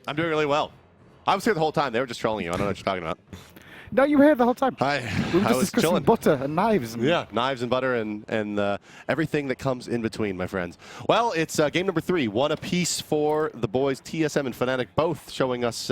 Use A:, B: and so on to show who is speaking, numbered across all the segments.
A: I'm doing really well. I was here the whole time. They were just trolling you. I don't know what you're talking about.
B: No, you were here the whole time.
A: I
B: We were just
A: was
B: discussing
A: chilling.
B: butter and knives. And
A: Yeah, knives and butter and everything that comes in between, my friends. Well, it's game number 3. One apiece for the boys, TSM and Fnatic, both showing us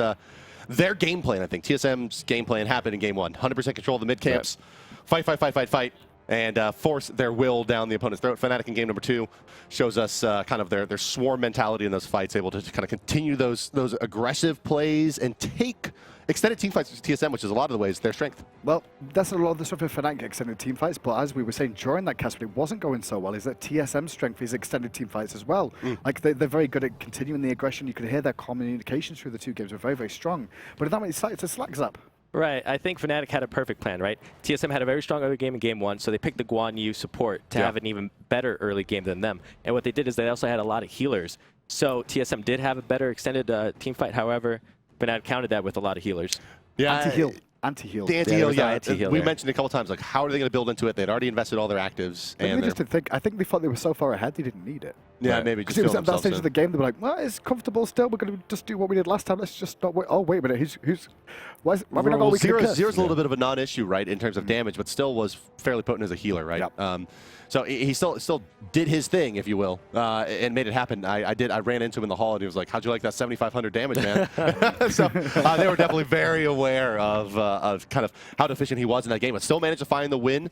A: their game plan, I think. TSM's game plan happened in game 1. 100% control of the mid camps. Fight, and force their will down the opponent's throat. Fnatic in game number 2 shows us kind of their swarm mentality in those fights, able to kind of continue those aggressive plays and take extended team fights with TSM, which is a lot of the ways their strength.
B: Well, that's a lot of the stuff with Fnatic extended team fights, but as we were saying during that cast, when it wasn't going so well, is that TSM's strength is extended team fights as well. Like, they're very good at continuing the aggression. You could hear their communication through the two games were very, very strong. But in that way, it started to slack up.
C: Right. I think Fnatic had a perfect plan, right? TSM had a very strong early game in game 1, so they picked the Guan Yu support to have an even better early game than them. And what they did is they also had a lot of healers. So TSM did have a better extended team fight. However, Fnatic countered that with a lot of healers.
A: Yeah,
B: Anti-heal.
A: The anti-heal,
C: anti-heal
A: we
C: there.
A: mentioned it a couple times, like, how are they going to build into it? They'd already invested all their actives.
B: And they just didn't think, I think they thought they were so far ahead, they didn't need it.
A: Yeah, maybe just
B: Because it was
A: feel
B: at that
A: themselves
B: stage
A: in.
B: of the game, they were like, well, it's comfortable still, we're going to just do what we did last time, let's just not wait. Oh, wait a minute, why are we not going
A: Zero's a little bit of a non-issue, right, in terms of damage, but still was fairly potent as a healer, right?
B: Yep.
A: So he still did his thing, if you will, and made it happen. I ran into him in the hall, and he was like, "How'd you like that 7,500 damage, man?" So they were definitely very aware of kind of how deficient he was in that game, but still managed to find the win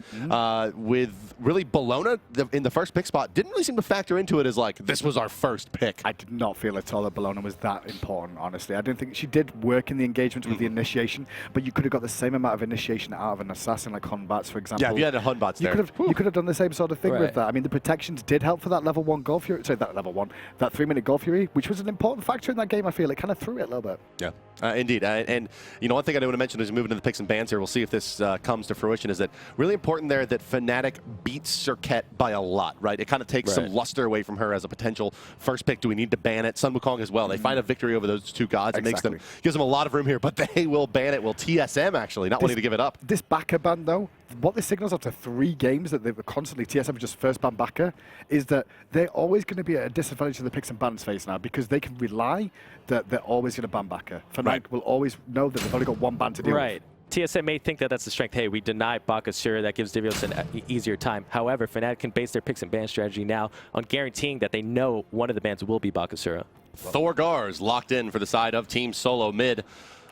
A: with really Bologna in the first pick spot. Didn't really seem to factor into it as like, this was our first pick.
B: I did not feel at all that Bologna was that important, honestly. I didn't think she did work in the engagements with the initiation, but you could have got the same amount of initiation out of an assassin like Hunbats, for example.
A: Yeah, if you had a Hunbats there.
B: You could have done the same sort of thing with that. I mean, the protections did help for that level 1 Gold Fury, sorry, that 3-minute Gold Fury, which was an important factor in that game, I feel. It kind of threw it a little bit.
A: Yeah, indeed. And you know, one thing I do want to mention is moving to the picks and bans here. We'll see if this comes to fruition. Is that really important there that Fnatic beats Serket by a lot, right? It kind of takes some luster away from her as a potential first pick. Do we need to ban it? Sun Wukong as well. They find a victory over those two gods. It gives them a lot of room here, but they will ban it. Will TSM actually not wanting to give it up?
B: This backer ban, though, what this signals after 3 games that they've constantly TSM just first ban backer is that they're always going to be at a disadvantage to the picks and bans phase now because they can rely that they're always going to ban backer. Fnatic will always know that they've only got 1 ban to deal with.
C: TSM may think that that's the strength. Hey, we deny Bakasura. That gives Divios an easier time. However, Fnatic can base their picks and ban strategy now on guaranteeing that they know one of the bans will be Bakasura.
A: Thor Gars locked in for the side of Team SoloMid.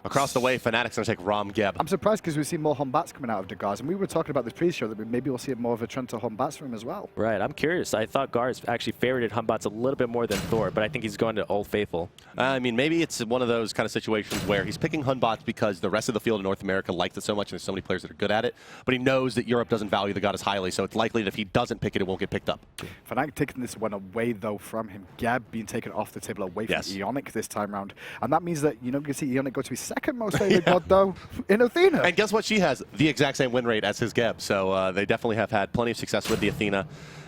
A: Across the way, Fnatic's going to take Ram Geb.
B: I'm surprised because we've seen more Hunbats coming out of the Gars, and we were talking about this pre-show that maybe we'll see more of a trend to Hunbats from him as well.
C: Right, I'm curious. I thought Gars actually favorited Hunbats a little bit more than Thor, but I think he's going to Old Faithful.
A: I mean, maybe it's one of those kind of situations where he's picking Hunbats because the rest of the field in North America likes it so much, and there's so many players that are good at it, but he knows that Europe doesn't value the god as highly, so it's likely that if he doesn't pick it, it won't get picked up.
B: Fnatic taking this one away, though, from him. Geb being taken off the table away from Ionic this time round, and that means that, you know, you can see Ionic go to his second most favored god, though, in Athena.
A: And guess what? She has the exact same win rate as his Geb, so they definitely have had plenty of success with the Athena.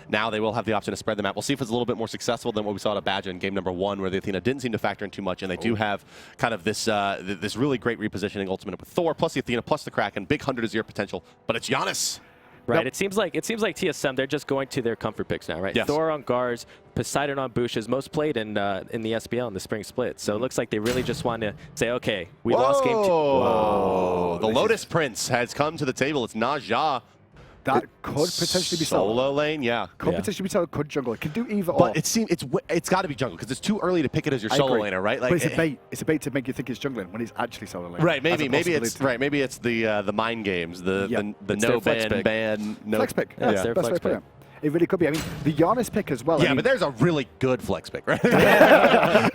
A: Now they will have the option to spread them out. We'll see if it's a little bit more successful than what we saw at Badger in game number 1, where the Athena didn't seem to factor in too much, and they do have kind of this this really great repositioning ultimate with Thor, plus the Athena, plus the Kraken, big 100-0 potential, but it's Janus.
C: Right, it seems like TSM, they're just going to their comfort picks now, right?
A: Yes.
C: Thor on Gars, Poseidon on Bushes, most played in the SPL in the spring split. So it looks like they really just want to say, okay, we lost game 2.
A: Whoa! The Lotus Prince has come to the table. It's Naja.
B: That could potentially be
A: solo lane,
B: Could potentially be solo, could jungle. It can do either or.
A: But it's got to be jungle because it's too early to pick it as your solo laner, right? Like,
B: but it's a bait. It's a bait to make you think it's jungling when it's actually solo lane.
A: Right? Maybe it's Maybe it's the mind games, the no ban, no
B: flex pick.
C: Yeah, it's their flex pick.
B: It really could be. I mean, the Janus pick as well.
A: Yeah,
B: I mean,
A: but there's a really good flex pick, right? that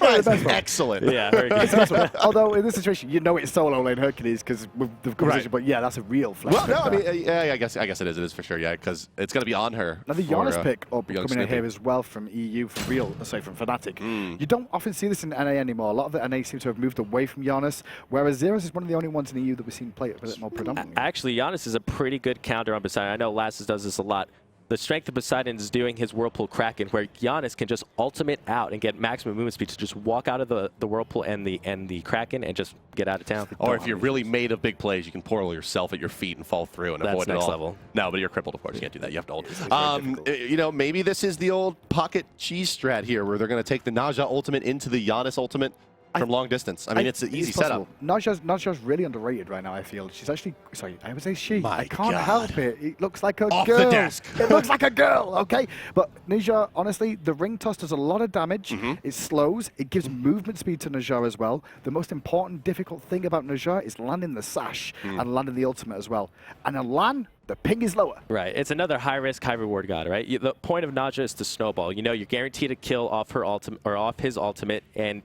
A: guy's excellent.
C: Yeah, Hercules.
B: Although in this situation, you know it's solo lane Hercules because with the conversation. But yeah, that's a real flex pick.
A: Well, no, I mean, yeah, I guess it is. It is for sure. Yeah, because it's going to be on her.
B: Now the Janus pick coming in here as well from EU, from Fnatic. You don't often see this in NA anymore. A lot of the NA seem to have moved away from Janus, whereas Zeros is one of the only ones in EU that we've seen play it a bit more predominantly.
C: Actually, Janus is a pretty good counter on Poseidon. I know Lassus does this a lot. the strength of Poseidon is doing his Whirlpool Kraken, where Janus can just ultimate out and get maximum movement speed to just walk out of the Whirlpool and the Kraken and just get out of town.
A: Or if you're really made of big plays, you can portal yourself at your feet and fall through and
C: That's
A: avoid it
C: next
A: all.
C: level.
A: No, but you're crippled, of course. You can't do that. You have to ult. You know, maybe this is the old pocket cheese strat here, where they're going to take the Naja ultimate into the Janus ultimate from long distance. I mean, it's an easy setup.
B: Naja's really underrated right now, I feel. She's actually, sorry, I would say she.
A: My
B: I can't
A: God.
B: help it. It looks like a
A: Off
B: girl.
A: the desk.
B: It looks like a girl, okay? But Naja, honestly, the ring toss does a lot of damage. It slows. It gives movement speed to Naja as well. The most important, difficult thing about Naja is landing the sash and landing the ultimate as well. And on LAN, the ping is lower.
C: Right. It's another high-risk, high-reward god, right? The point of Naja is to snowball. You know, you're guaranteed a kill off her ultimate or off his ultimate, and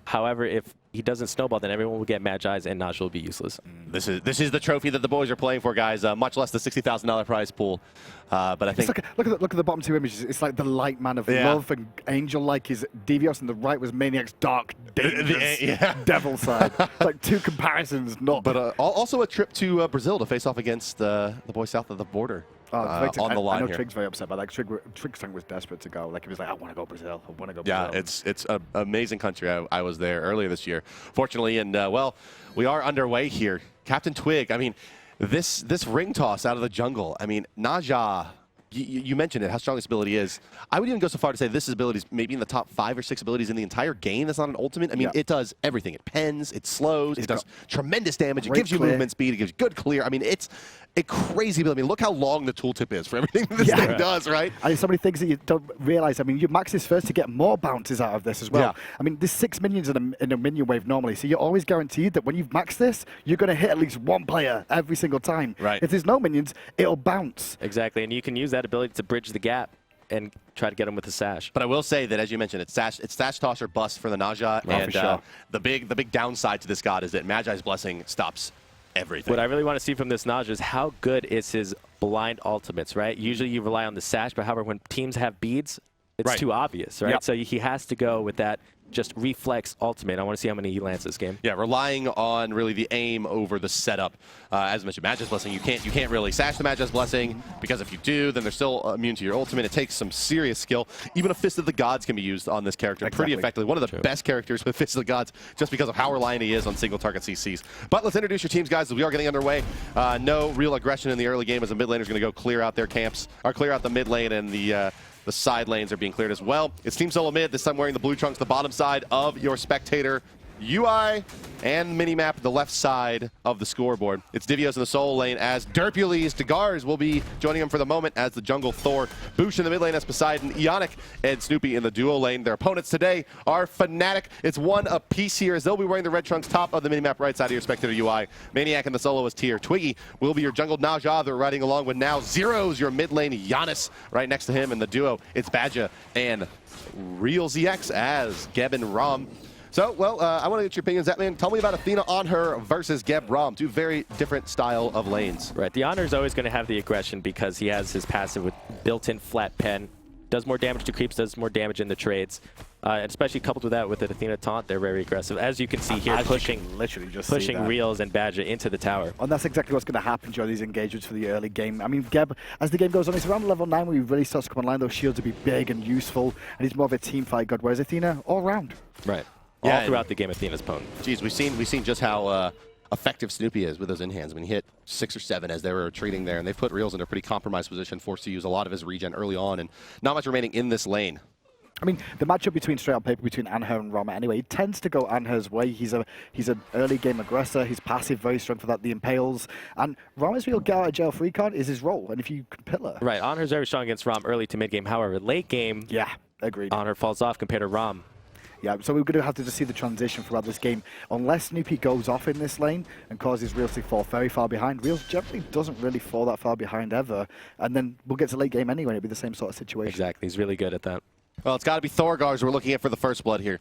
C: however, if he doesn't snowball, then everyone will get Magi's and Naja will be useless.
A: This is the trophy that the boys are playing for, guys. Much less the $60,000 prize pool. But I think
B: Look at the bottom two images. It's like the light man of love and angel-like is Devios, and the right was Maniac's dark, dangerous devil side. Like two comparisons, not.
A: But also a trip to Brazil to face off against the boys south of the border. On the line
B: I know
A: here.
B: Trig's very upset by that. Trig's was desperate to go. Like, he was like, I want to go Brazil. I want to go
A: Yeah,
B: Brazil.
A: it's an amazing country. I was there earlier this year, fortunately, and well, we are underway here. Captain Twig, I mean, this ring toss out of the jungle. I mean, Naja, you mentioned it, how strong this ability is. I would even go so far to say this ability is maybe in the top 5 or 6 abilities in the entire game that's not an ultimate. I mean, it does everything. It pens, it slows, it does tremendous damage, it gives you movement speed, it gives you good clear. I mean, it's a crazy ability. I mean, look how long the tooltip is for everything this thing does, right?
B: And so many things that you don't realize. I mean, you max this first to get more bounces out of this as well.
A: Yeah.
B: I mean, there's 6 minions in a minion wave normally, so you're always guaranteed that when you've maxed this, you're going to hit at least one player every single time.
A: Right.
B: If there's no minions, it'll bounce.
C: Exactly, and you can use that ability to bridge the gap and try to get him with a sash.
A: But I will say that, as you mentioned, it's sash toss or bust for the Naja, and
B: for sure.
A: the big downside to this god is that Magi's Blessing stops everything.
C: What I really want to see from this Naja is how good is his blind ultimates, right? Usually you rely on the sash, but however, when teams have beads, it's too obvious, right?
B: Yep.
C: So he has to go with that just reflex ultimate. I want to see how many he lands this game.
A: Yeah, relying on really the aim over the setup. As I mentioned, Magi's Blessing, you can't really sash the Magi's Blessing, because if you do, then they're still immune to your ultimate. It takes some serious skill. Even a Fist of the Gods can be used on this character pretty effectively. One of the best characters with Fist of the Gods, just because of how reliant he is on single target CCs. But let's introduce your teams, guys, as we are getting underway. No real aggression in the early game, as the mid laner is going to go clear out their camps, or clear out the mid lane, and the side lanes are being cleared as well. It's Team SoloMid, this time wearing the blue trunks, the bottom side of your spectator UI, and minimap the left side of the scoreboard. It's Divios in the solo lane, as Hercules Degars will be joining him for the moment as the jungle Thor. Boosh in the mid lane as Poseidon, Ionic, and Snoopy in the duo lane. Their opponents today are Fnatic. It's one apiece here, as they'll be wearing the red trunks top of the minimap right side of your spectator UI. Maniac in the soloist tier. Twiggy will be your jungle Naja. They're riding along with now Zeros, your mid lane Janus, right next to him in the duo. It's Badja and Real ZX as Geb and Ram. So, well, I want to get your opinions. Zatman, tell me about Athena Anhur versus Geb Ram. Two very different style of lanes.
C: Right, the Anhur is always going to have the aggression because he has his passive with built-in flat pen. Does more damage to creeps, does more damage in the trades. And especially coupled with that with the Athena taunt, they're very aggressive. As you can see here, pushing Reels and Badger into the tower.
B: And that's exactly what's going to happen during these engagements for the early game. I mean, Geb, as the game goes on, it's around level 9 where he really starts to come online. Those shields will be big and useful, and he's more of a team fight god, whereas Athena, all round.
C: Right.
A: Yeah,
C: all throughout the game, Athena's potent.
A: Geez, we've seen just how effective Snoopy is with those in-hands. I mean, he hit 6 or 7 as they were retreating there, and they've put Reels in a pretty compromised position, forced to use a lot of his regen early on, and not much remaining in this lane.
B: I mean, the matchup between straight on paper between Anhur and Rama anyway, he tends to go Anhur's way. He's an early game aggressor. He's passive, very strong for that, the impales. And Rama's real get out of jail free card is his role. And if you can pillar.
C: Right, Anhur's very strong against Ram early to mid game. However, late game,
B: yeah, agreed.
C: Anhur falls off compared to Ram.
B: Yeah, so we're going to have to just see the transition throughout this game. Unless Snoopy goes off in this lane and causes Reels to fall very far behind, Reels generally doesn't really fall that far behind ever. And then we'll get to late game anyway, it'll be the same sort of situation.
C: Exactly, he's really good at that.
A: Well, it's got to be Thorgars we're looking at for the first blood here.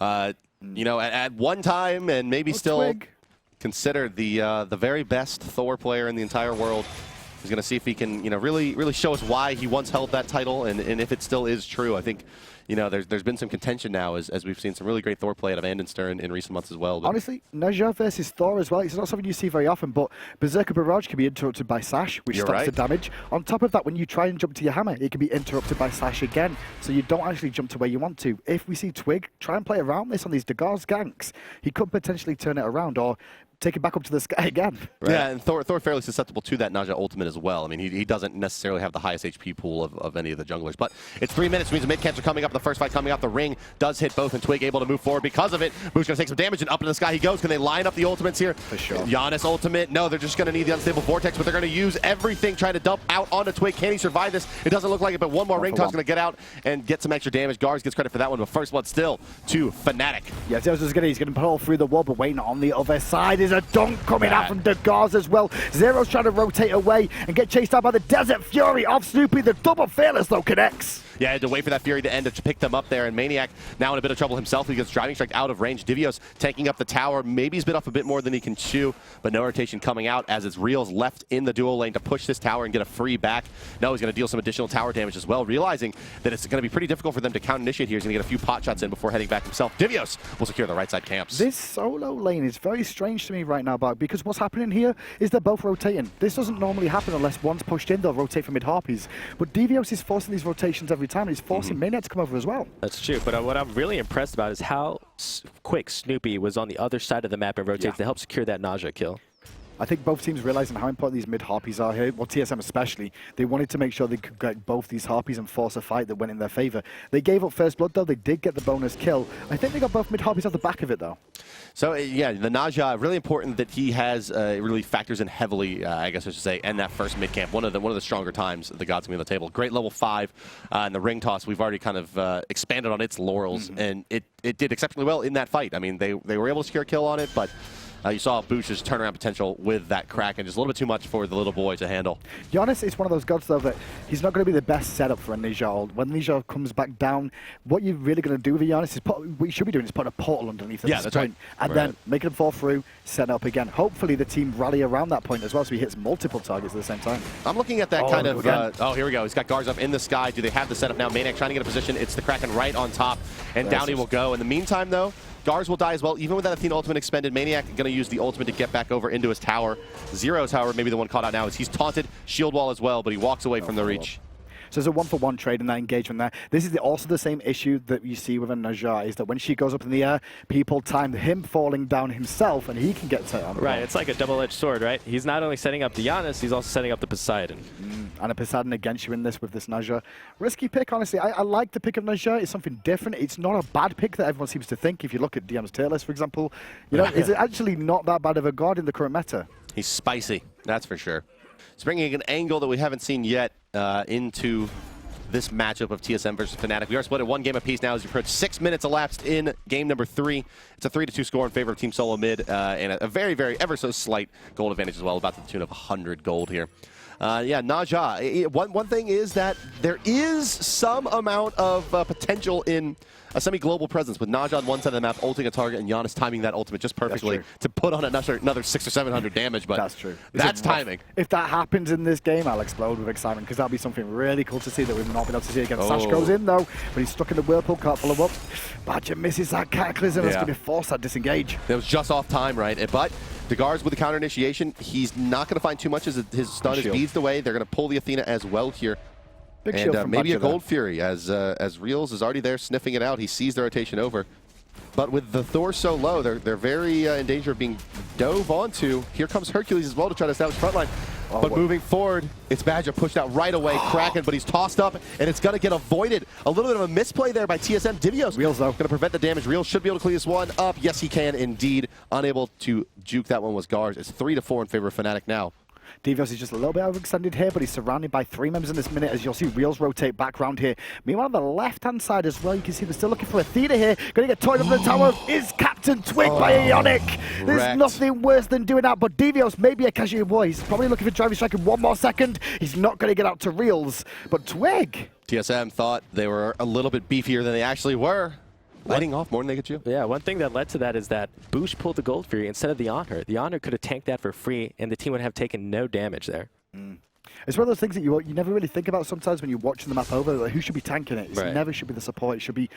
A: You know, at one time, and maybe still
B: Twig.
A: considered the very best Thor player in the entire world. He's going to see if he can, you know, really show us why he once held that title, and if it still is true. I think, you know, there's been some contention now as we've seen some really great Thor play out of Andenstern in recent months as well. But
B: honestly, Naja versus Thor as well, it's not something you see very often, but Berserker Barrage can be interrupted by Sash, which stops the damage. On top of that, when you try and jump to your hammer, it can be interrupted by Sash again, so you don't actually jump to where you want to. If we see Twig try and play around this on these Dagars ganks, he could potentially turn it around or take it back up to the sky again.
A: Right. Yeah, and Thor fairly susceptible to that Naja ultimate as well. I mean, he doesn't necessarily have the highest HP pool of any of the junglers. But it's 3 minutes, means the mid-camps are coming up. The first fight coming out. The ring does hit both, and Twig able to move forward because of it. Boo's going to take some damage, and up in the sky he goes. Can they line up the ultimates here?
B: For sure.
A: Janus ultimate. No, they're just going to need the unstable vortex, but they're going to use everything, trying to dump out onto Twig. Can he survive this? It doesn't look like it, but one more ring toss going to get out and get some extra damage. Gars gets credit for that one, but first blood still to Fnatic.
B: Yes, he's going to pull through the wall, but waiting on the other side is a dunk coming out from Dagars as well. Zero's trying to rotate away and get chased out by the Desert Fury of Snoopy. The double fearless though connects.
A: Yeah, had to wait for that Fury to end to pick them up there, and Maniac now in a bit of trouble himself. He gets Driving Strike out of range. Divios taking up the tower. Maybe he's bit off a bit more than he can chew, but no rotation coming out as it's Reels left in the dual lane to push this tower and get a free back. No, he's going to deal some additional tower damage as well, realizing that it's going to be pretty difficult for them to counter-initiate here. He's going to get a few pot shots in before heading back himself. Divios will secure the right side camps.
B: This solo lane is very strange to me right now, Bart, because what's happening here is they're both rotating. This doesn't normally happen unless one's pushed in, they'll rotate for mid-harpies. But Divios is forcing these rotations every time, and he's forcing Maniac to come over as well.
C: That's true, but what I'm really impressed about is how quick Snoopy was on the other side of the map and rotated to help secure that Naja kill.
B: I think both teams realizing how important these mid-harpies are here, well, TSM especially. They wanted to make sure they could get both these harpies and force a fight that went in their favor. They gave up first blood, though. They did get the bonus kill. I think they got both mid-harpies off the back of it, though.
A: So, yeah, the Naja, really important that he has, really factors in heavily, I guess I should say, in that first mid-camp. One of the stronger times the gods can be on the table. Great level 5, and the ring toss, we've already kind of expanded on its laurels, and it did exceptionally well in that fight. I mean, they were able to secure a kill on it, but you saw Boosh's turnaround potential with that crack, and just a little bit too much for the little boy to handle.
B: Janus is one of those gods, though, that he's not going to be the best setup for a Nijal. When Nijal comes back down, what you're really going to do with Janus is what you should be doing is put a portal underneath at this point, and then make him fall through, set up again. Hopefully the team rally around that point as well, so he hits multiple targets at the same time.
A: I'm looking at that kind of, oh, here we go. He's got Gars up in the sky. Do they have the setup now? Maniac trying to get a position. It's the Kraken right on top, and down he will go. In the meantime, though, Gars will die as well, even with that Athena ultimate expended. Maniac going to use the ultimate to get back over into his tower. Zero's, however, maybe the one caught out now, is he's taunted, shield wall as well, but he walks away from the reach.
B: So there's a 1-for-1 trade in that engagement there. This is also the same issue that you see with a Naja, is that when she goes up in the air, people time him falling down himself, and he can get set on the
C: Right,
B: ball.
C: it's like a double-edged sword, right? He's not only setting up the Janus, he's also setting up the Poseidon.
B: And a Poseidon against you in this with this Naja. Risky pick, honestly. I like the pick of Naja. It's something different. It's not a bad pick that everyone seems to think. If you look at DM's tier list, for example, you know, is it actually not that bad of a god in the current meta?
A: He's spicy, that's for sure. It's bringing an angle that we haven't seen yet into this matchup of TSM versus Fnatic. We are split at 1 game apiece now as we approach 6 minutes elapsed in game number 3. It's a 3-2 score in favor of Team SoloMid, and a very, very ever so slight gold advantage as well, about to the tune of 100 gold here. Yeah, Naja, one thing is that there is some amount of potential in a semi-global presence with Naja on one side of the map, ulting a target, and Janus timing that ultimate just perfectly to put on another 600 or 700 damage. But
B: that's true.
A: That's timing.
B: If that happens in this game, I'll explode with excitement, because that'll be something really cool to see that we've not been able to see again. Sash goes in, though, but he's stuck in the whirlpool, can't follow up. Badger misses that cataclysm. It's going to be forced that disengage.
A: It was just off time, right? But Dagars with the counter initiation, he's not going to find too much as his stun is beads away. They're going to pull the Athena as well here.
B: Big shield from
A: maybe
B: Badger
A: a Gold Fury as Reels is already there sniffing it out. He sees the rotation over. But with the Thor so low, they're very in danger of being dove onto. Here comes Hercules as well to try to establish frontline. But moving forward, it's Badger pushed out right away. Kraken, but he's tossed up, and it's going to get avoided. A little bit of a misplay there by TSM. Divios
B: Reels, though,
A: going to prevent the damage. Reels should be able to clean this one up. Yes, he can indeed. Unable to juke that one was Gars. It's 3-4 in favor of Fnatic now.
B: Divios is just a little bit overextended here, but he's surrounded by 3 members in this minute, as you'll see Reels rotate back round here. Meanwhile, on the left-hand side as well, you can see they're still looking for Athena here. Going to get toyed up in the tower is Captain Twig by Ionic. There's nothing worse than doing that, but Divios may be a casual boy. He's probably looking for Driving Strike in 1 more second. He's not going to get out to Reels, but Twig.
A: TSM thought they were a little bit beefier than they actually were. Lighting off more than they could chew.
C: Yeah, one thing that led to that is that Boosh pulled the Gold Fury instead of the Anhur. The Anhur could have tanked that for free, and the team would have taken no damage there.
B: It's one of those things that you never really think about sometimes when you're watching the map over. Like, who should be tanking it? It never should be the support. It should be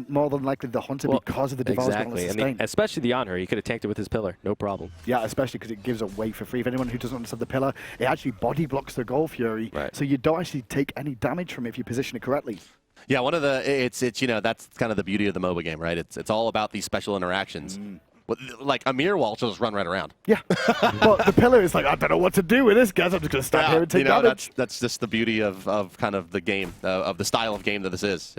B: more than likely the hunter because of the development.
C: Exactly, and especially the Anhur. He could have tanked it with his pillar, no problem.
B: Yeah, especially because it gives away for free. For anyone who doesn't understand the pillar, it actually body blocks the Gold Fury, so you don't actually take any damage from it if you position it correctly.
A: Yeah, one of the it's that's kind of the beauty of the MOBA game, right? It's all about these special interactions. Like Amir will just run right around.
B: Yeah, but the pillar is like, I don't know what to do with this, guys. I'm just going to stand here and take damage.
A: That's just the beauty of kind of the game, of the style of game that this is.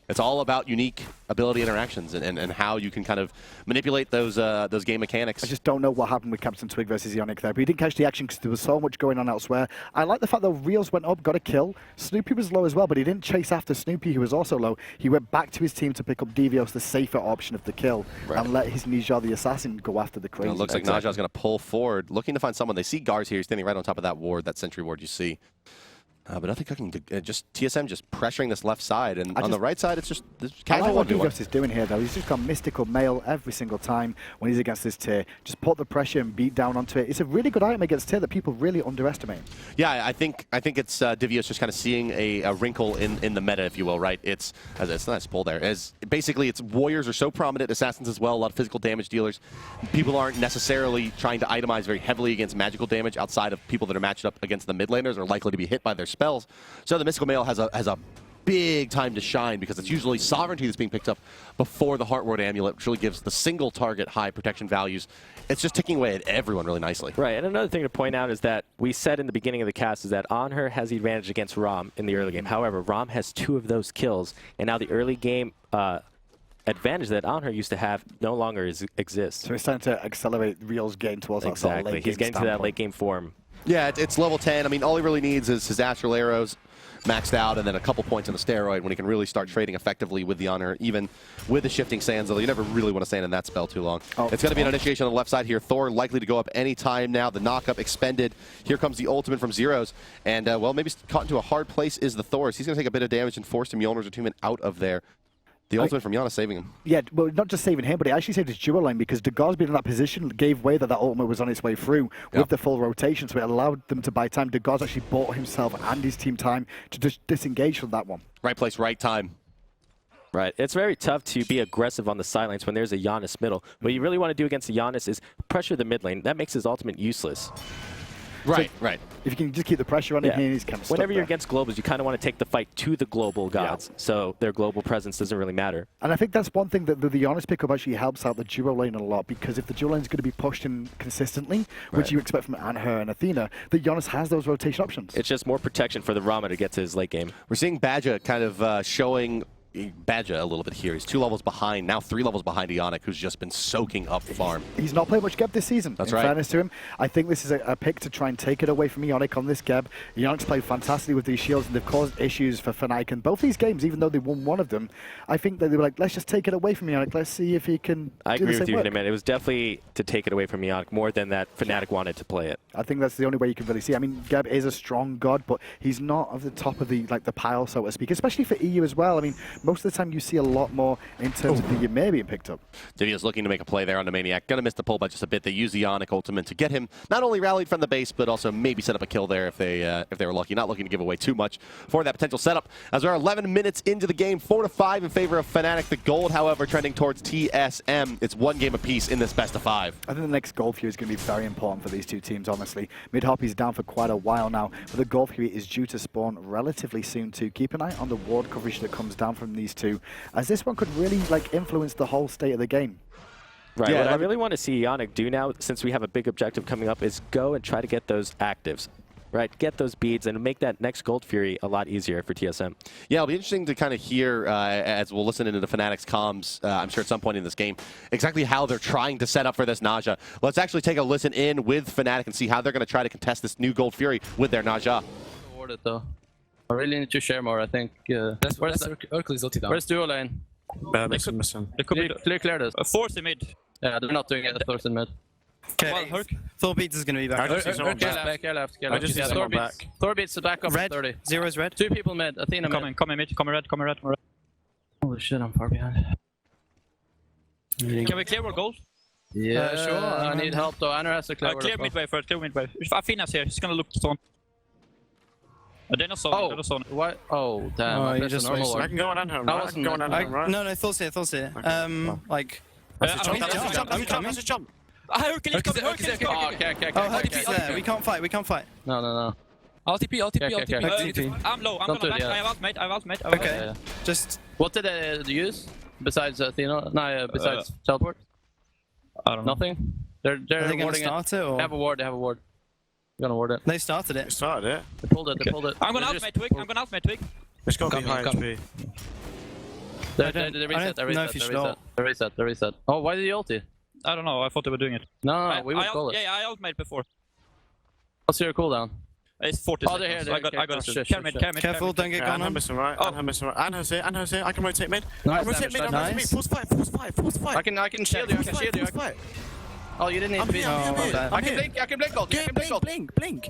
A: It's all about unique ability interactions and how you can kind of manipulate those game mechanics.
B: I just don't know what happened with Captain Twig versus Ionic there, but he didn't catch the action because there was so much going on elsewhere. I like the fact that Reels went up, got a kill. Snoopy was low as well, but he didn't chase after Snoopy, who was also low. He went back to his team to pick up Devios, the safer option of the kill, and let his Nijar, the assassin, go after the crazy.
A: It looks like Naja's going to pull forward, looking to find someone. They see Gars here, standing right on top of that ward, that sentry ward you see. But nothing cooking. Just TSM just pressuring this left side, and on the right side, it's just casual.
B: I like what Devios is doing here, though. He's just got mystical mail every single time when he's against this tier. Just put the pressure and beat down onto it. It's a really good item against tier that people really underestimate.
A: Yeah, I think it's Devios just kind of seeing a wrinkle in the meta, if you will, right? It's a nice pull there. As basically, it's warriors are so prominent, assassins as well, a lot of physical damage dealers. People aren't necessarily trying to itemize very heavily against magical damage outside of people that are matched up against the mid laners or likely to be hit by their spells. So the Mystical Mail has a big time to shine because it's usually Sovereignty that's being picked up before the Heartward Amulet, which really gives the single target high protection values. It's just ticking away at everyone really nicely.
C: Right, and another thing to point out is that we said in the beginning of the cast is that Anhur has the advantage against Ram in the early game. However, Ram has 2 of those kills, and now the early game advantage that Anhur used to have no longer exists.
B: So he's starting to accelerate Real's game towards that sort of late game.
C: He's getting to that late game form.
A: Yeah, it's level 10. I mean, all he really needs is his Astral Arrows maxed out and then a couple points in the steroid when he can really start trading effectively with the Anhur, even with the Shifting Sands, although you never really want to stand in that spell too long. It's going to be an initiation on the left side here. Thor likely to go up any time now. The knock-up expended. Here comes the ultimate from Zeros. And, well, maybe caught into a hard place is the Thor. He's going to take a bit of damage and force the Mjolnir's attunement out of there. The ultimate from Janus saving him. Yeah,
B: well, not just saving him, but he actually saved his duo lane because Dagaz being in that position gave way that ultimate was on its way through with the full rotation, so it allowed them to buy time. Dagaz actually bought himself and his team time to just disengage from that one.
A: Right place, right time.
C: Right. It's very tough to be aggressive on the sidelines when there's a Janus middle. What you really want to do against the Janus is pressure the mid lane. That makes his ultimate useless.
A: Right,
B: so if you can just keep the pressure on him, he's kind of
C: whenever you're against globals, you kind of want to take the fight to the global gods, so their global presence doesn't really matter.
B: And I think that's one thing that the Janus pickup actually helps out the duo lane a lot, because if the duo lane is going to be pushed in consistently, which you expect from Anhur and Athena, the Janus has those rotation options.
C: It's just more protection for the Rama to get to his late game.
A: We're seeing Badger kind of showing Badger a little bit here. He's 2 levels behind, now 3 levels behind Ionic, who's just been soaking up farm.
B: He's not played much Geb this season.
A: That's
B: in fairness to him. I think this is a pick to try and take it away from Ionic on this Geb. Ionic's played fantastically with these shields, and they've caused issues for Fnatic. And both these games, even though they won one of them, I think that they were like, let's just take it away from Ionic. Let's see if he can
C: I agree with you, man. It was definitely to take it away from Ionic more than that Fnatic wanted to play it.
B: I think that's the only way you can really see. I mean, Geb is a strong god, but he's not at the top of the pile, so to speak, especially for EU as well. I mean, most of the time you see a lot more in terms of the Ymir being picked up.
A: Divia's looking to make a play there on the Maniac. Gonna miss the pull by just a bit. They use the Ionic ultimate to get him not only rallied from the base, but also maybe set up a kill there if they were lucky. Not looking to give away too much for that potential setup. As we are 11 minutes into the game, 4-5 in favor of Fnatic. The gold, however, trending towards TSM. It's 1 game apiece in this best of 5.
B: I think the next Gold Fury is going to be very important for these two teams, honestly. Mid-Hop is down for quite a while now, but the Gold Fury is due to spawn relatively soon too. Keep an eye on the ward coverage that comes down from these two, as this one could really influence the whole state of the game.
C: Right, what I really want to see Ionic do now, since we have a big objective coming up, is go and try to get those actives. Right, get those beads and make that next Gold Fury a lot easier for TSM.
A: Yeah, it'll be interesting to kind of hear, as we'll listen into the Fnatic's comms, I'm sure at some point in this game, exactly how they're trying to set up for this Naja. Let's actually take a listen in with Fnatic and see how they're going to try to contest this new Gold Fury with their Naja.
D: Though. I really need to share more, I think.
E: Where's Hercules ulti down?
D: Where's duo lane? Clear this.
E: Fourth in mid.
D: Yeah, they're not doing it at first in mid.
E: Okay, Thor beats is going to be back.
D: Care left. Thor beats the back up
E: red.
D: 30.
E: Zero is red.
D: 2 people mid. Athena mid.
E: Come in mid. Come red.
D: Holy shit, I'm far behind.
E: Can we clear our gold?
D: Yeah, sure. I need help though. Anhur has to clear.
E: Clear mid wave first. Clear mid wave. If Athena's here, she's going to look to Thor. They're not zoning. They're not zoning.
D: What? Oh, damn.
E: Oh,
D: I
E: you
D: pressed
E: just
D: the normal
E: wasted.
D: one.
F: I can go on Anhur,
D: I
F: right? I
D: wasn't-
F: can go on Anhur, right?
E: No, Thor's here. Like.
F: That's a jump,
E: I'm
F: that's a jump, that's a jump, that's a jump.
E: Hercules,
D: Oh, okay.
E: Oh, Hercules there. We can't fight.
D: No.
E: LTP.
D: Okay.
E: I'm low. I'm
D: Don't
E: gonna
D: do it,
E: back.
D: yeah.
E: I have ultimate.
D: Okay.
E: Okay.
D: Just. What did they use besides Athena? No, besides teleport?
E: I don't know.
D: Nothing. They're
E: Are they gonna
D: warding
E: start it
D: They
E: or?
D: have a ward. They're gonna ward it.
E: They started
F: It
E: it.
F: started it.
D: They pulled it.
E: I'm gonna
D: They
E: ultimate
D: just-
E: Twig.
F: It's got to be high
D: Coming.
F: HP.
D: They
E: I don't know if you should ult.
D: They reset. Oh, why did you ulti?
E: I don't know. I thought they were doing it.
D: No, we would call it.
E: Yeah, I ultimate before.
D: What's your cooldown?
E: It's 40
D: Oh, they're
E: seconds.
D: here,
E: I got
D: they're-
E: it.
D: shit.
E: Careful, don't get
F: Yeah,
E: gone
F: Anhur
E: on.
F: missing right.
E: Oh.
F: Anhur missing right. Anhur's here. I can rotate mid.
D: Nice
F: I can rotate mid.
D: damage,
F: I'm rotating mid.
D: nice.
F: Force fight.
D: I can shield you. I can shield you. Oh, you didn't need to be.
F: I'm here.
D: I can blink. I can blink ult. I can blink ult.
F: Blink.